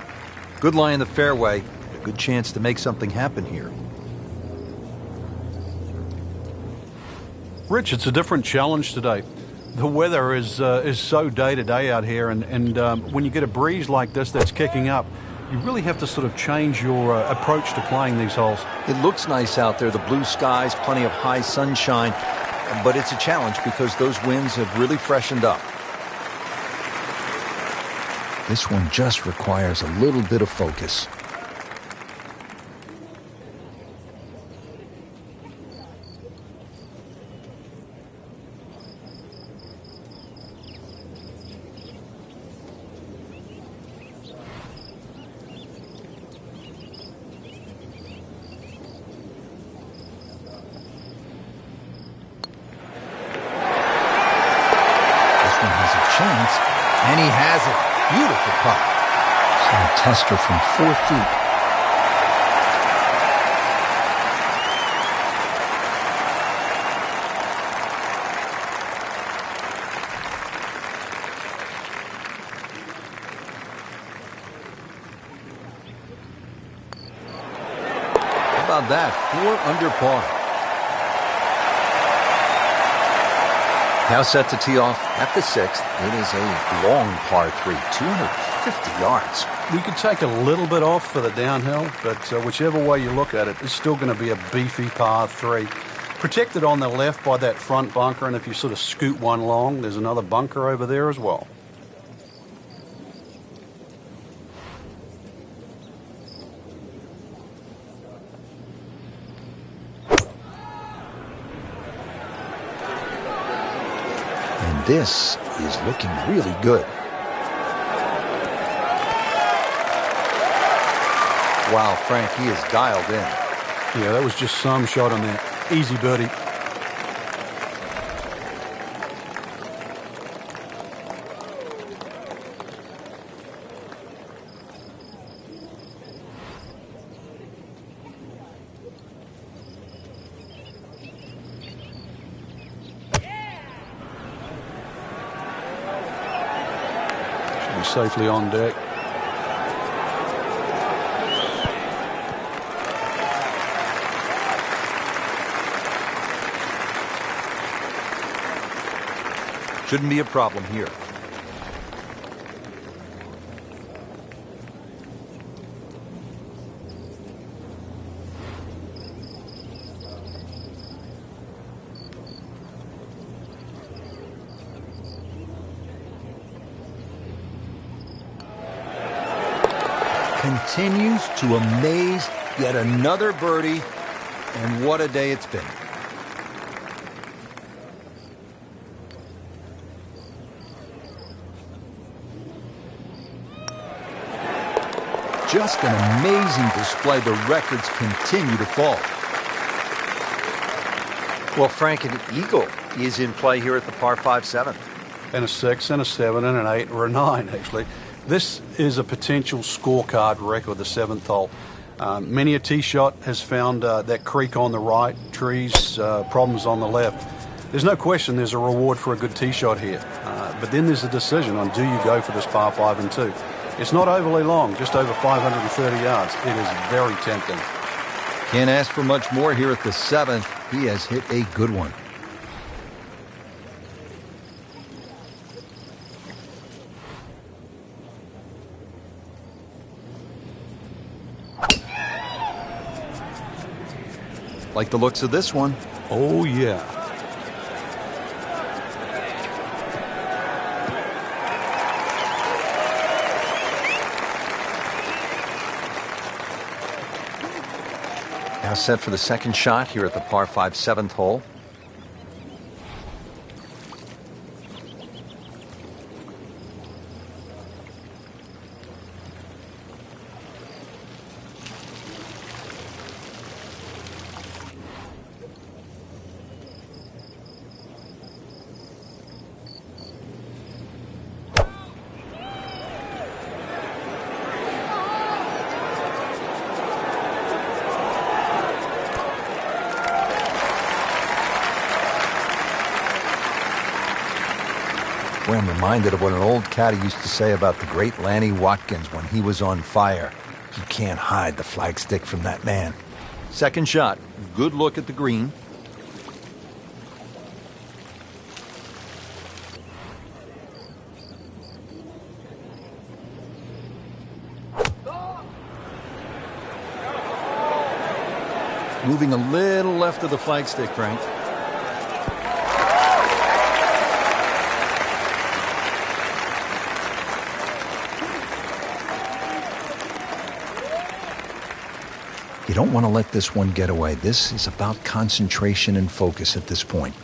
Good lie in the fairway. A good chance to make something happen here. Rich, it's a different challenge today. The weather is so day-to-day out here, and when you get a breeze like this that's kicking up, you really have to sort of change your approach to playing these holes. It looks nice out there, the blue skies, plenty of high sunshine, but it's a challenge because those winds have really freshened up. This one just requires a little bit of focus. And he has it. Beautiful putt. So a tester from 4 feet. How about that? 4 under par. Now set to tee off at the 6th. It is a long par 3, 250 yards. We could take a little bit off for the downhill, but whichever way you look at it, it's still going to be a beefy par 3. Protected on the left by that front bunker, and if you sort of scoot one long, there's another bunker over there as well. this is looking really good. Wow, Frank, he is dialed in. Yeah, that was just some shot on there. Easy birdie. Should be safely on deck. Shouldn't be a problem here. Continues to amaze. Yet another birdie. And what a day it's been. Just an amazing display. The records continue to fall. Well, Frank, an eagle is in play here at the par 5 7th. And a 6 and a 7 and an 8 or a 9, actually. This is a potential scorecard record, the 7th hole. Many a tee shot has found that creek on the right, trees, problems on the left. There's no question there's a reward for a good tee shot here. But then there's a decision on do you go for this par 5 and 2. It's not overly long, just over 530 yards. It is very tempting. Can't ask for much more here at the 7th. He has hit a good one. Like the looks of this one. Oh, yeah. Now set for the second shot here at the par 5 7th hole. Boy, I'm reminded of what an old caddy used to say about the great Lanny Watkins when he was on fire. You can't hide the flagstick from that man. Second shot. Good look at the green. Moving a little left of the flagstick, Frank. You don't want to let this one get away. This is about concentration and focus at this point.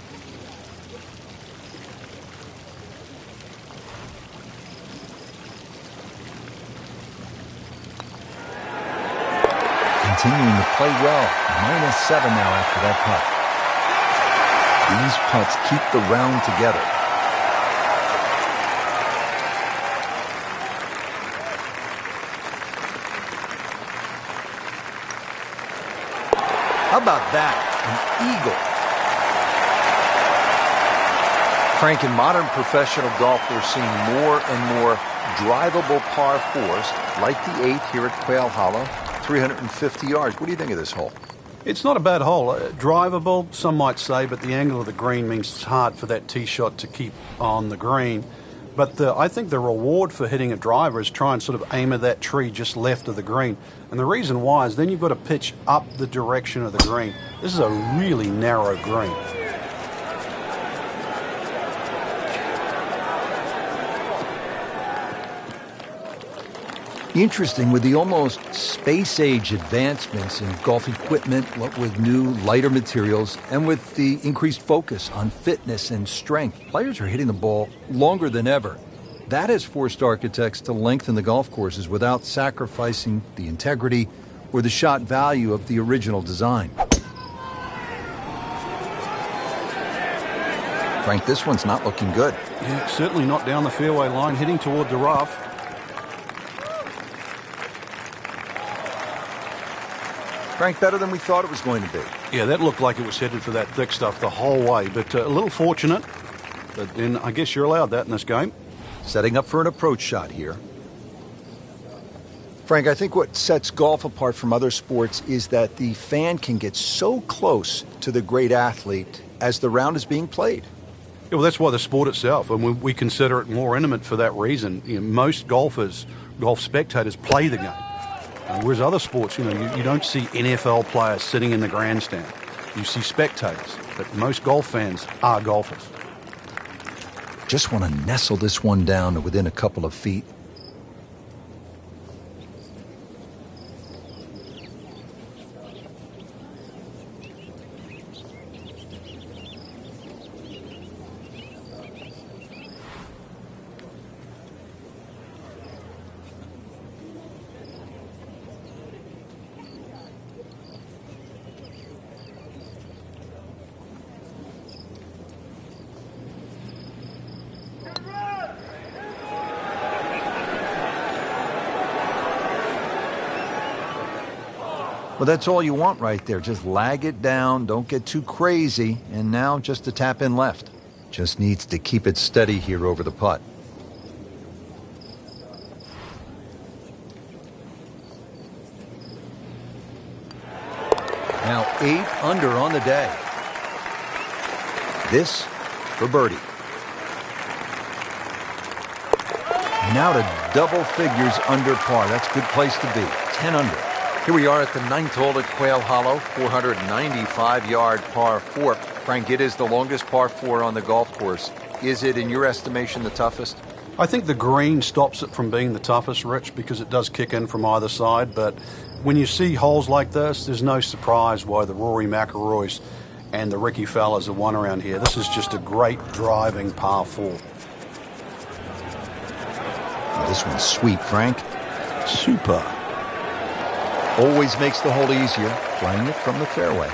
Continuing to play well. -7 now after that putt. These putts keep the round together. How about that? An eagle. Frank, in modern professional golf, we're seeing more and more drivable par 4s, like the 8 here at Quail Hollow, 350 yards. What do you think of this hole? It's not a bad hole. Drivable, some might say, but the angle of the green means it's hard for that tee shot to keep on the green. But I think the reward for hitting a driver is try and sort of aim at that tree just left of the green. And the reason why is then you've got to pitch up the direction of the green. This is a really narrow green. Interesting, with the almost space-age advancements in golf equipment, what with new, lighter materials, and with the increased focus on fitness and strength, players are hitting the ball longer than ever. That has forced architects to lengthen the golf courses without sacrificing the integrity or the shot value of the original design. Frank, this one's not looking good. Yeah, certainly not down the fairway line, heading toward the rough. Frank, better than we thought it was going to be. Yeah, that looked like it was headed for that thick stuff the whole way, but a little fortunate. But then I guess you're allowed that in this game. Setting up for an approach shot here. Frank, I think what sets golf apart from other sports is that the fan can get so close to the great athlete as the round is being played. Yeah, well, that's why the sport itself, and we consider it more intimate for that reason. You know, most golf spectators play the game. Whereas other sports, you don't see NFL players sitting in the grandstand. You see spectators, but most golf fans are golfers. Just want to nestle this one down to within a couple of feet. Well, that's all you want right there. Just lag it down, don't get too crazy, and now just a tap in left. Just needs to keep it steady here over the putt. Now 8 under on the day. This for birdie. Now to double figures under par. That's a good place to be. 10 under. Here we are at the 9th hole at Quail Hollow, 495-yard par 4. Frank, it is the longest par 4 on the golf course. Is it, in your estimation, the toughest? I think the green stops it from being the toughest, Rich, because it does kick in from either side. But when you see holes like this, there's no surprise why the Rory McIlroys and the Ricky Fellas have won around here. This is just a great driving par 4. Oh, this one's sweet, Frank. Super. Always makes the hole easier, playing it from the fairway.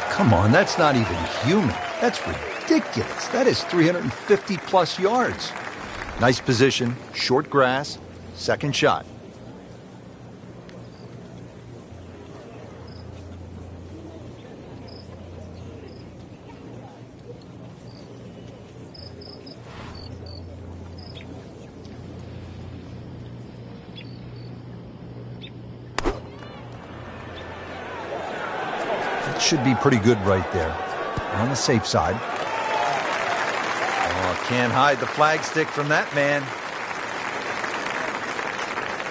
Come on, that's not even human. That's ridiculous. That is 350 plus yards. Nice position, short grass, second shot. Should be pretty good right there. On the safe side. Oh, can't hide the flagstick from that man.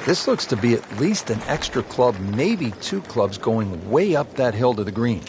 This looks to be at least an extra club, maybe 2 clubs going way up that hill to the green.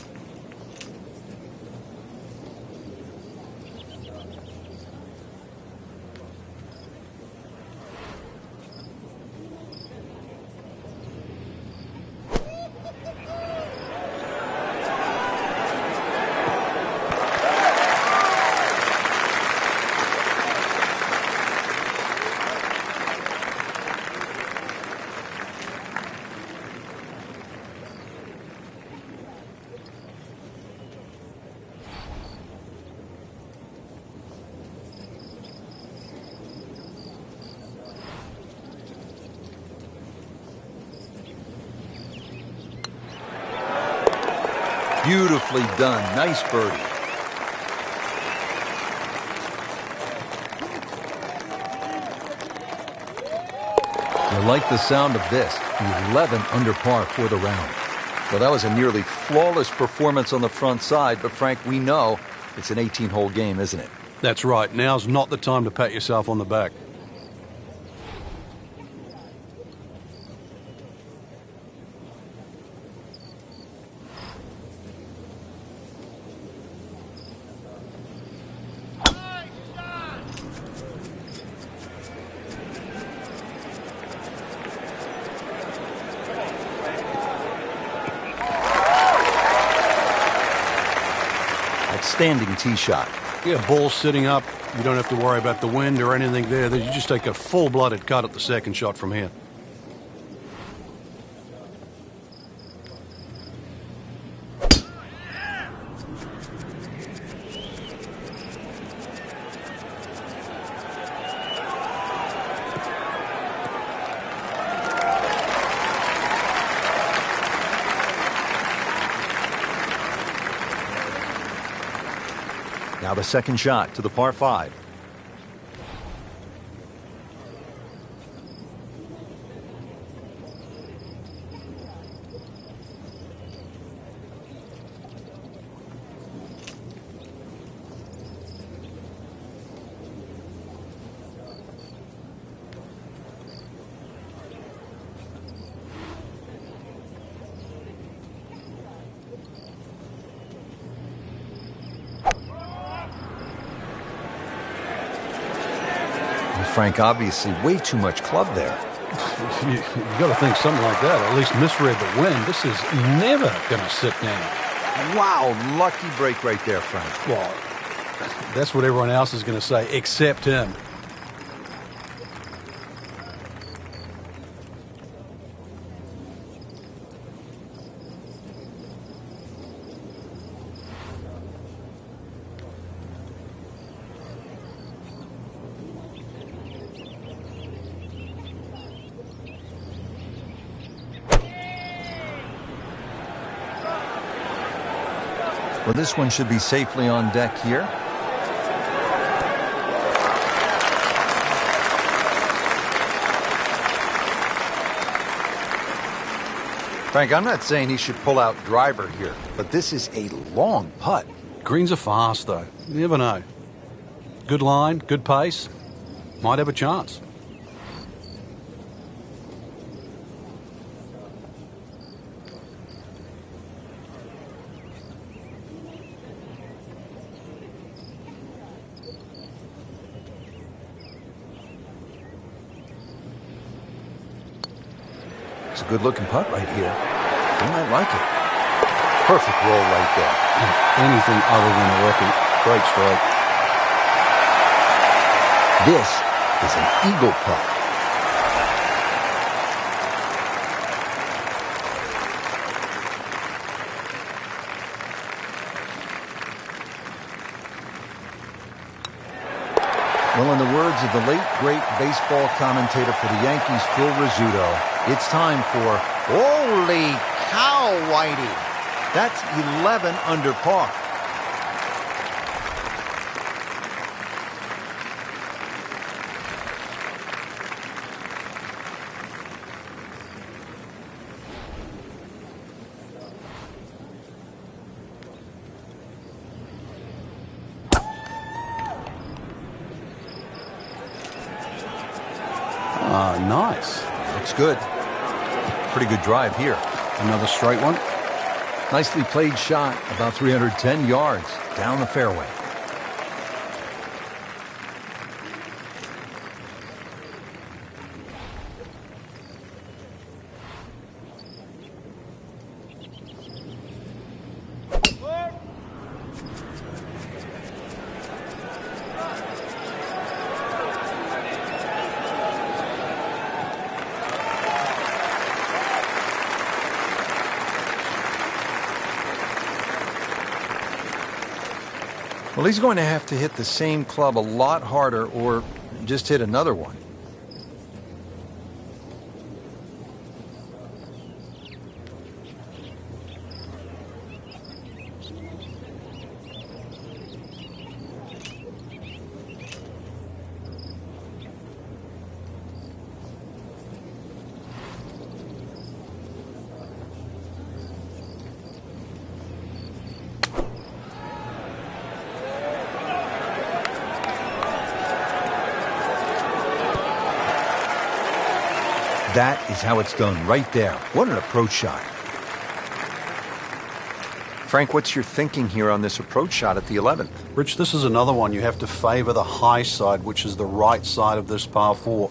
Beautifully done. Nice birdie. You like the sound of this. 11 under par for the round. Well, that was a nearly flawless performance on the front side, but Frank, we know it's an 18-hole game, isn't it? That's right. Now's not the time to pat yourself on the back. Outstanding tee shot. Yeah, ball sitting up. You don't have to worry about the wind or anything there. You just take a full-blooded cut at the second shot from here. Now the second shot to the par 5. Frank, obviously way too much club there. You got to think something like that. At least misread the wind. This is never going to sit down. Wow, lucky break right there, Frank. Well, that's what everyone else is going to say, except him. Well, this one should be safely on deck here. Frank, I'm not saying he should pull out driver here, but this is a long putt. Greens are fast, though. You never know. Good line, good pace. Might have a chance. It's a good-looking putt right here. You might like it. Perfect roll right there. Anything other than a rookie. Great strike. This is an eagle putt. Well, in the words of the late, great baseball commentator for the Yankees, Phil Rizzuto, it's time for holy cow, Whitey. That's 11 under par. Nice. Looks good. Pretty good drive here. Another straight one. Nicely played shot, about 310 yards down the fairway. Well, he's going to have to hit the same club a lot harder or just hit another one. That is how it's done, right there. What an approach shot. Frank, what's your thinking here on this approach shot at the 11th? Rich, this is another one. You have to favour the high side, which is the right side of this par 4.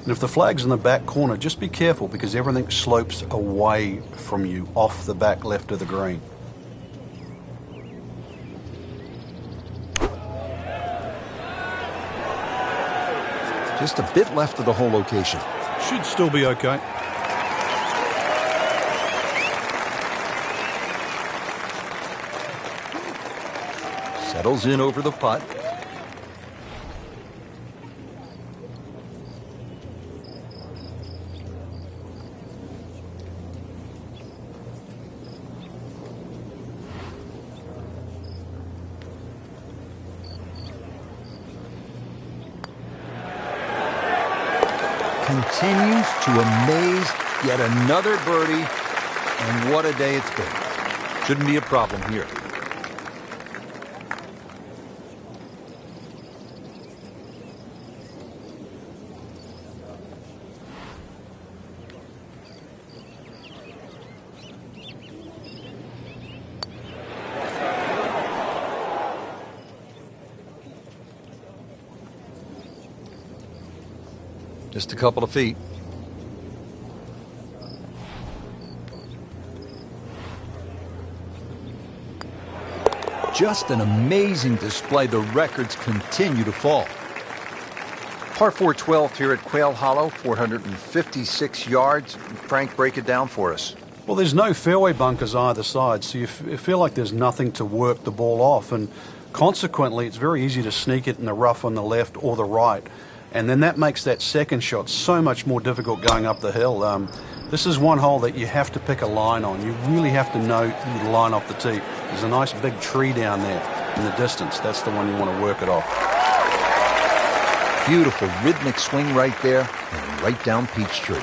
And if the flag's in the back corner, just be careful because everything slopes away from you, off the back left of the green. Just a bit left of the hole location. Should still be okay. Settles in over the putt. Continues to amaze. Yet another birdie. And what a day it's been. Shouldn't be a problem here. Just a couple of feet. Just an amazing display. The records continue to fall. Par 4 12th here at Quail Hollow, 456 yards. Frank, break it down for us. Well, there's no fairway bunkers either side, so you feel like there's nothing to work the ball off, and consequently it's very easy to sneak it in the rough on the left or the right. And then that makes that second shot so much more difficult going up the hill. This is one hole that you have to pick a line on. You really have to know the line off the tee. There's a nice big tree down there in the distance. That's the one you want to work it off. Beautiful rhythmic swing right there and right down Peachtree.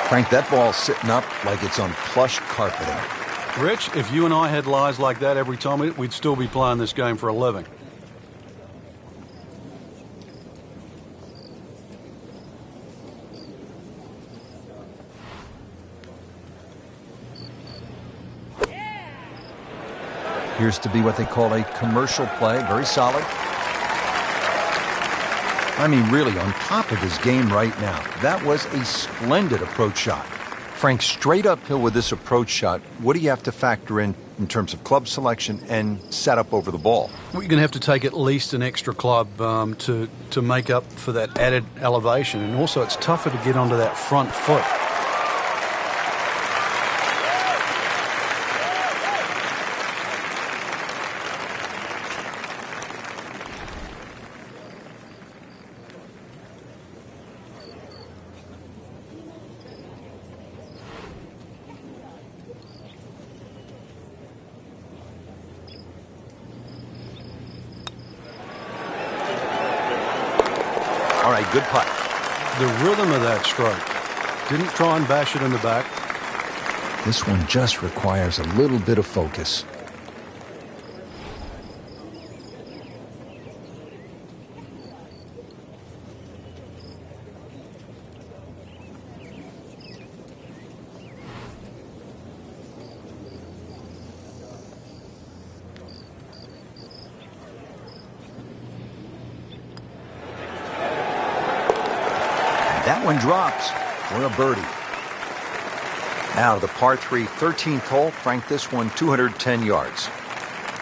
Frank, that ball's sitting up like it's on plush carpeting. Rich, if you and I had lies like that every time, we'd still be playing this game for a living. Appears to be what they call a commercial play. Very solid. I mean, really, on top of his game right now. That was a splendid approach shot. Frank, straight uphill with this approach shot, what do you have to factor in terms of club selection and setup over the ball? Well, you're going to have to take at least an extra club to make up for that added elevation. And also, it's tougher to get onto that front foot. All right, good putt. The rhythm of that stroke. Didn't try and bash it in the back. This one just requires a little bit of focus. That one drops for a birdie. Now the par 3 13th hole. Frank, this one 210 yards.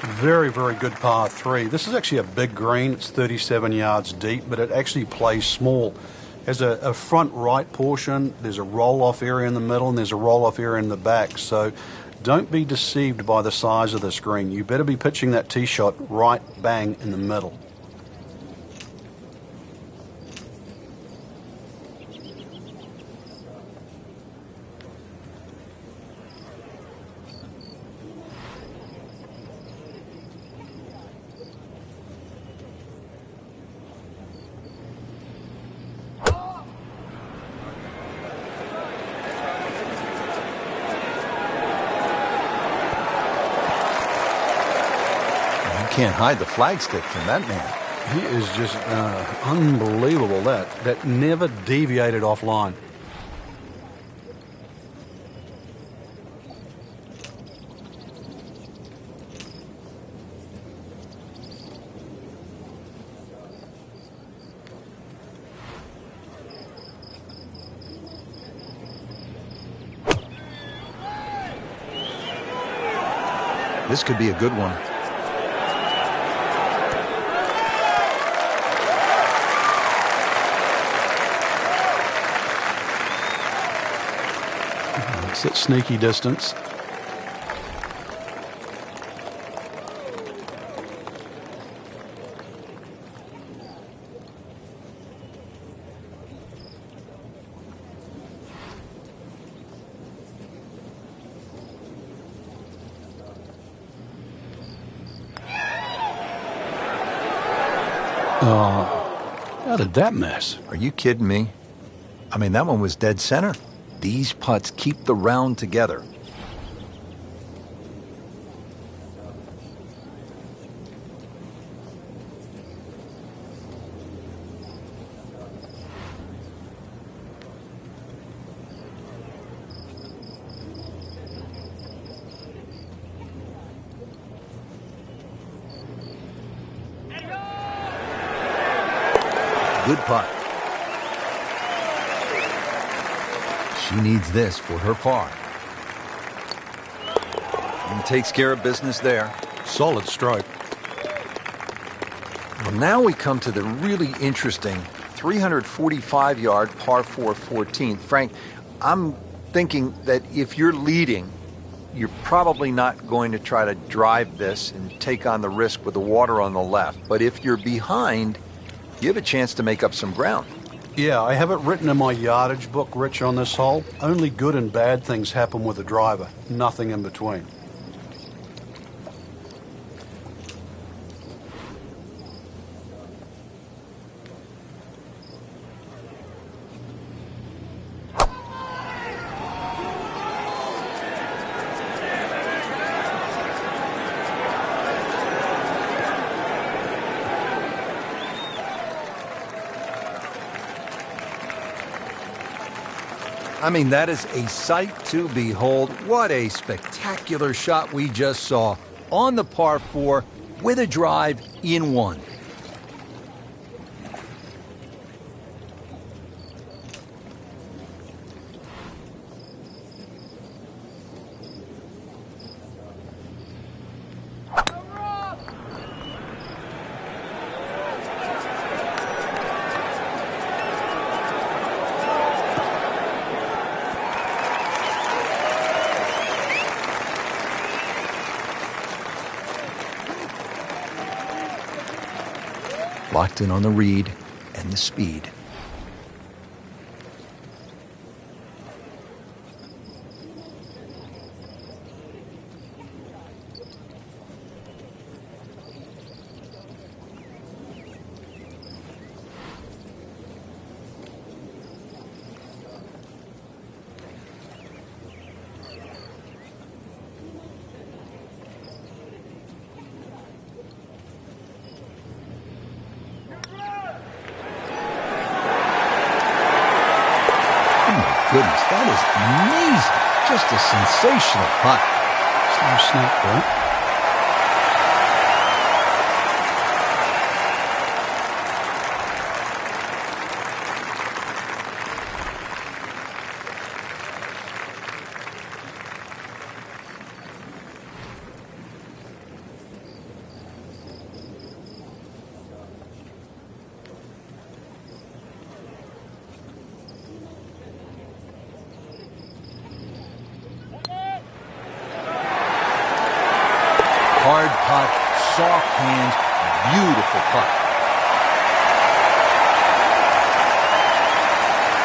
Very, very good par 3. This is actually a big green. It's 37 yards deep, but it actually plays small. There's a front right portion, there's a roll-off area in the middle, and there's a roll-off area in the back. So don't be deceived by the size of this green. You better be pitching that tee shot right bang in the middle. can't hide the flagstick from that man. He is just unbelievable. That never deviated offline. This could be a good one. It's at sneaky distance. How did that miss? Are you kidding me? I mean, that one was dead center. These putts keep the round together. Good putt. She needs this for her par. And takes care of business there. Solid stroke. Well, now we come to the really interesting 345-yard par 4 14th. Frank, I'm thinking that if you're leading, you're probably not going to try to drive this and take on the risk with the water on the left. But if you're behind, you have a chance to make up some ground. Yeah, I have it written in my yardage book, Rich, on this hole. Only good and bad things happen with a driver. Nothing in between. I mean, that is a sight to behold. What a spectacular shot we just saw on the par 4 with a drive in one. Locked in on the read and the speed. Goodness, that is amazing. Just a sensational putt. Slow snap, right? Hard putt, soft hands, beautiful putt.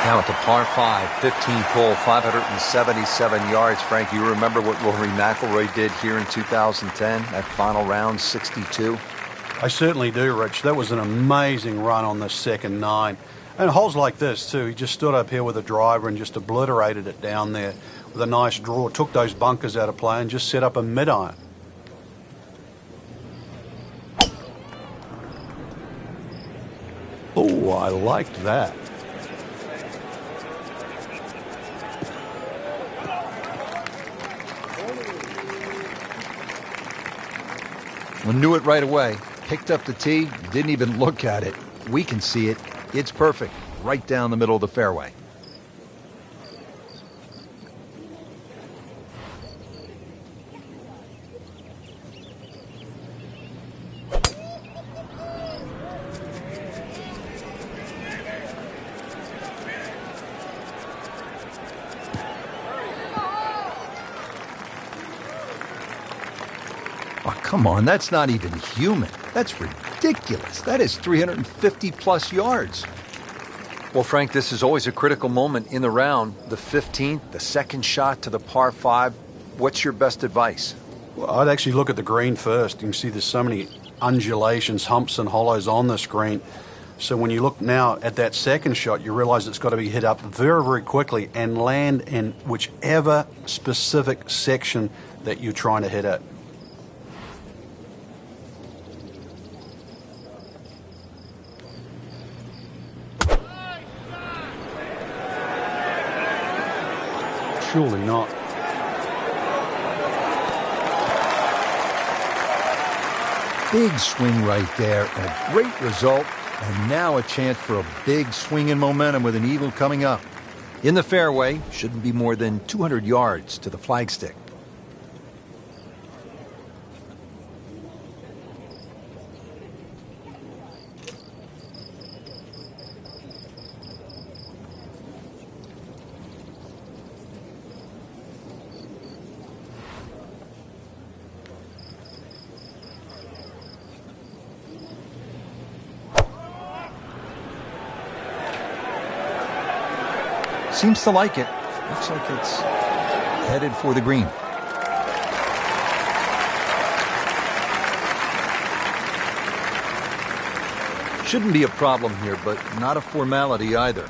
Now at the par 5, 15th hole, 577 yards. Frank, you remember what Rory McIlroy did here in 2010, that final round, 62? I certainly do, Rich. That was an amazing run on the second 9. And holes like this, too. He just stood up here with a driver and just obliterated it down there with a nice draw. Took those bunkers out of play and just set up a mid-iron. liked that. Well, knew it right away. Picked up the tee, didn't even look at it. We can see it. It's perfect. Right down the middle of the fairway. Oh, come on, that's not even human. That's ridiculous. That is 350 plus yards. Well, Frank, this is always a critical moment in the round. The 15th, the second shot to the par 5. What's your best advice? Well, I'd actually look at the green first. You can see there's so many undulations, humps and hollows on this green. So when you look now at that second shot, you realize it's got to be hit up very, very quickly and land in whichever specific section that you're trying to hit at. Surely not. Big swing right there, and a great result. And now a chance for a big swing in momentum with an eagle coming up. In the fairway, shouldn't be more than 200 yards to the flagstick. Seems to like it. Looks like it's headed for the green. Shouldn't be a problem here, but not a formality either.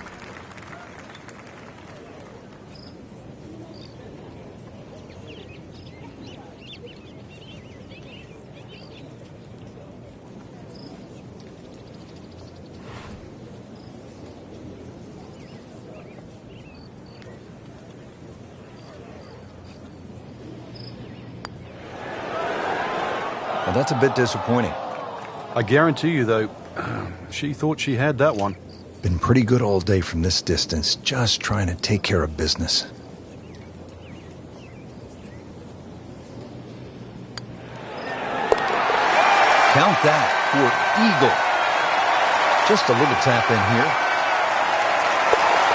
Well, that's a bit disappointing. I guarantee you, though, she thought she had that one. Been pretty good all day from this distance, just trying to take care of business. Count that for eagle. Just a little tap in here.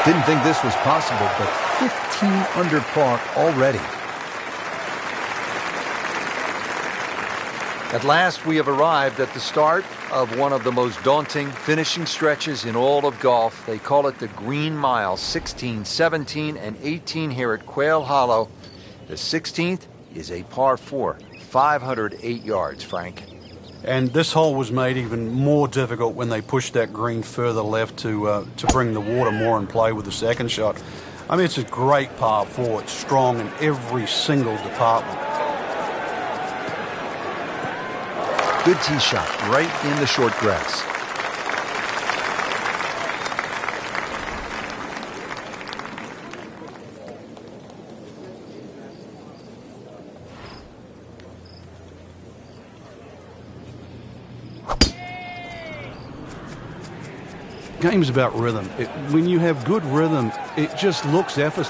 Didn't think this was possible, but 15 under par already. At last, we have arrived at the start of one of the most daunting finishing stretches in all of golf. They call it the Green Mile, 16, 17, and 18 here at Quail Hollow. The 16th is a par 4, 508 yards, Frank. And this hole was made even more difficult when they pushed that green further left to bring the water more in play with the second shot. I mean, it's a great par 4. It's strong in every single department. Good tee shot right in the short grass. Game's about rhythm. When you have good rhythm, it just looks effortless.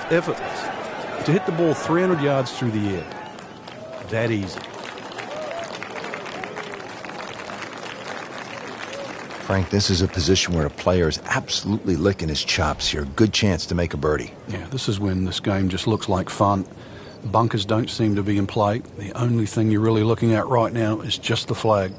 To hit the ball 300 yards through the air, that easy. Frank, this is a position where a player is absolutely licking his chops here. Good chance to make a birdie. Yeah, this is when this game just looks like fun. Bunkers don't seem to be in play. The only thing you're really looking at right now is just the flag.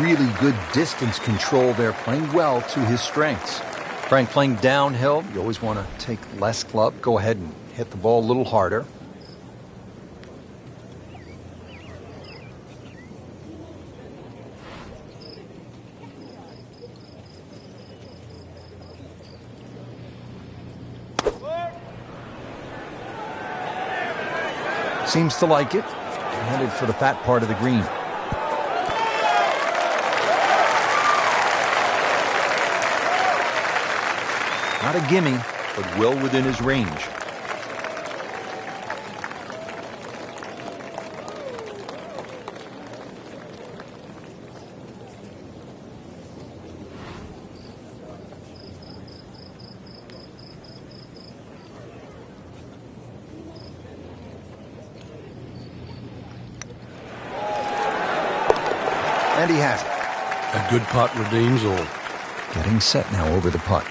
Really good distance control there, playing well to his strengths. Frank, playing downhill, you always want to take less club. Go ahead and hit the ball a little harder. Seems to like it. Headed for the fat part of the green. Not a gimme, but well within his range. And he has it. A good putt redeems all. Getting set now over the putt.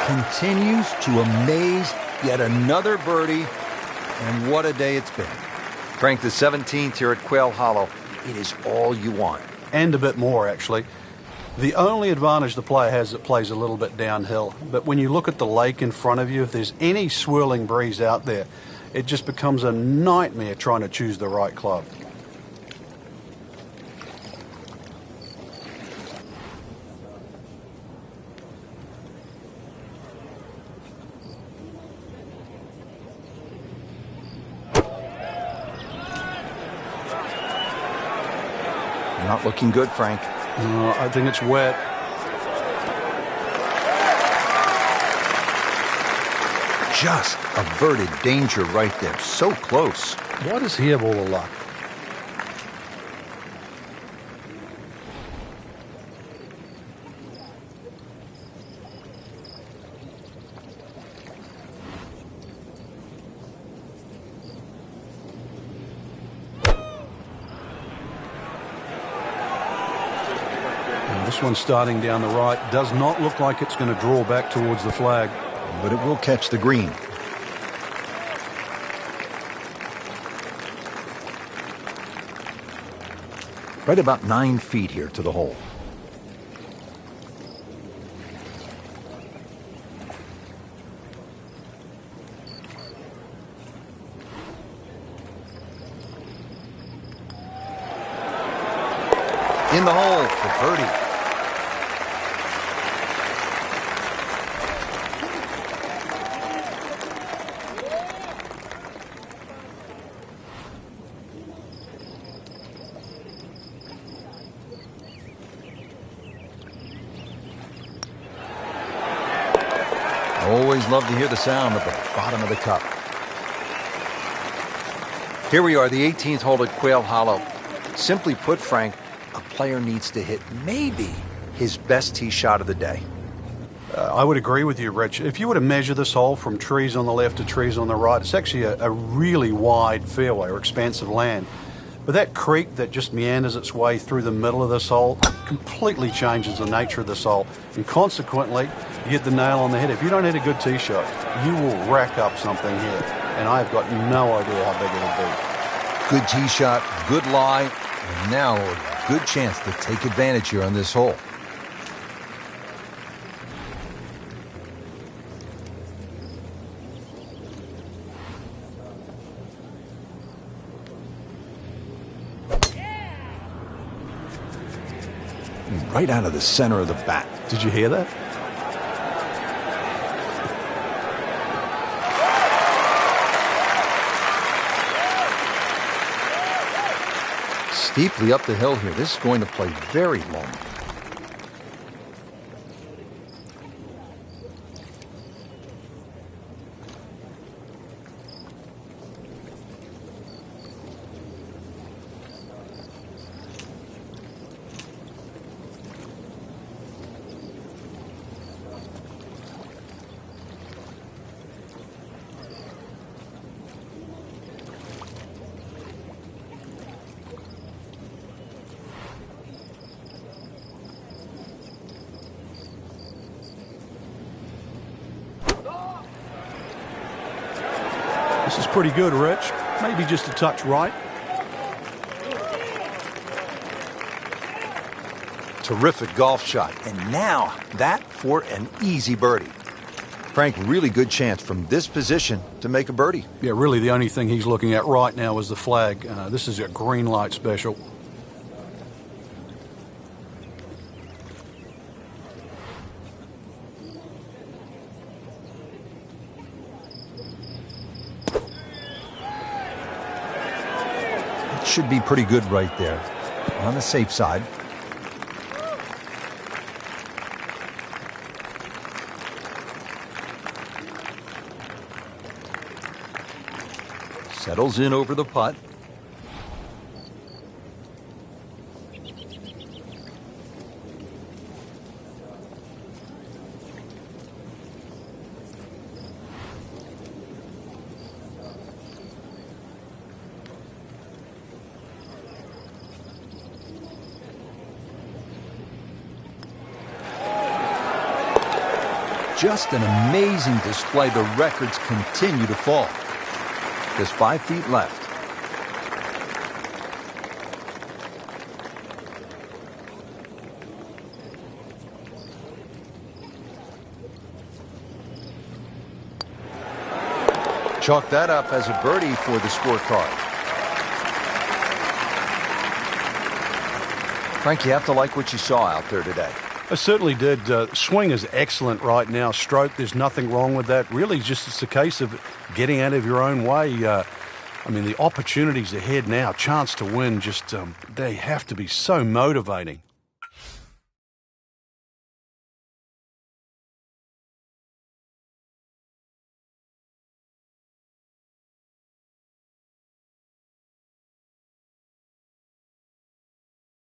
Continues to amaze. Yet another birdie. And what a day it's been. Frank, the 17th here at Quail Hollow. It is all you want. And a bit more, actually. The only advantage the player has, it plays a little bit downhill. But when you look at the lake in front of you, if there's any swirling breeze out there, it just becomes a nightmare trying to choose the right club. Not looking good, Frank. I think it's wet. Just averted danger right there. So close. Why does he have all the luck? This one starting down the right does not look like it's going to draw back towards the flag. But it will catch the green. Right about 9 feet here to the hole. In the hole for birdie. Always love to hear the sound of the bottom of the cup. Here we are, the 18th hole at Quail Hollow. Simply put, Frank, a player needs to hit maybe his best tee shot of the day. I would agree with you, Rich. If you were to measure this hole from trees on the left to trees on the right, it's actually a really wide fairway or expansive land. But that creek that just meanders its way through the middle of this hole completely changes the nature of this hole. And consequently, you hit the nail on the head. If you don't hit a good tee shot, you will rack up something here. And I've got no idea how big it'll be. Good tee shot, good lie, and now a good chance to take advantage here on this hole. Right out of the center of the bat. Did you hear that? Steeply up the hill here. This is going to play very long. This is pretty good, Rich. Maybe just a touch right. Terrific golf shot. And now that for an easy birdie. Frank, really good chance from this position to make a birdie. Yeah, really the only thing he's looking at right now is the flag. This is a green light special. It should be pretty good right there. On the safe side. Settles in over the putt. Just an amazing display. The records continue to fall. Just 5 feet left. Chalk that up as a birdie for the scorecard. Frank, you have to like what you saw out there today. I certainly did. Swing is excellent right now. Stroke, there's nothing wrong with that. Really, just it's a case of getting out of your own way. I mean, the opportunities ahead now, chance to win, just they have to be so motivating.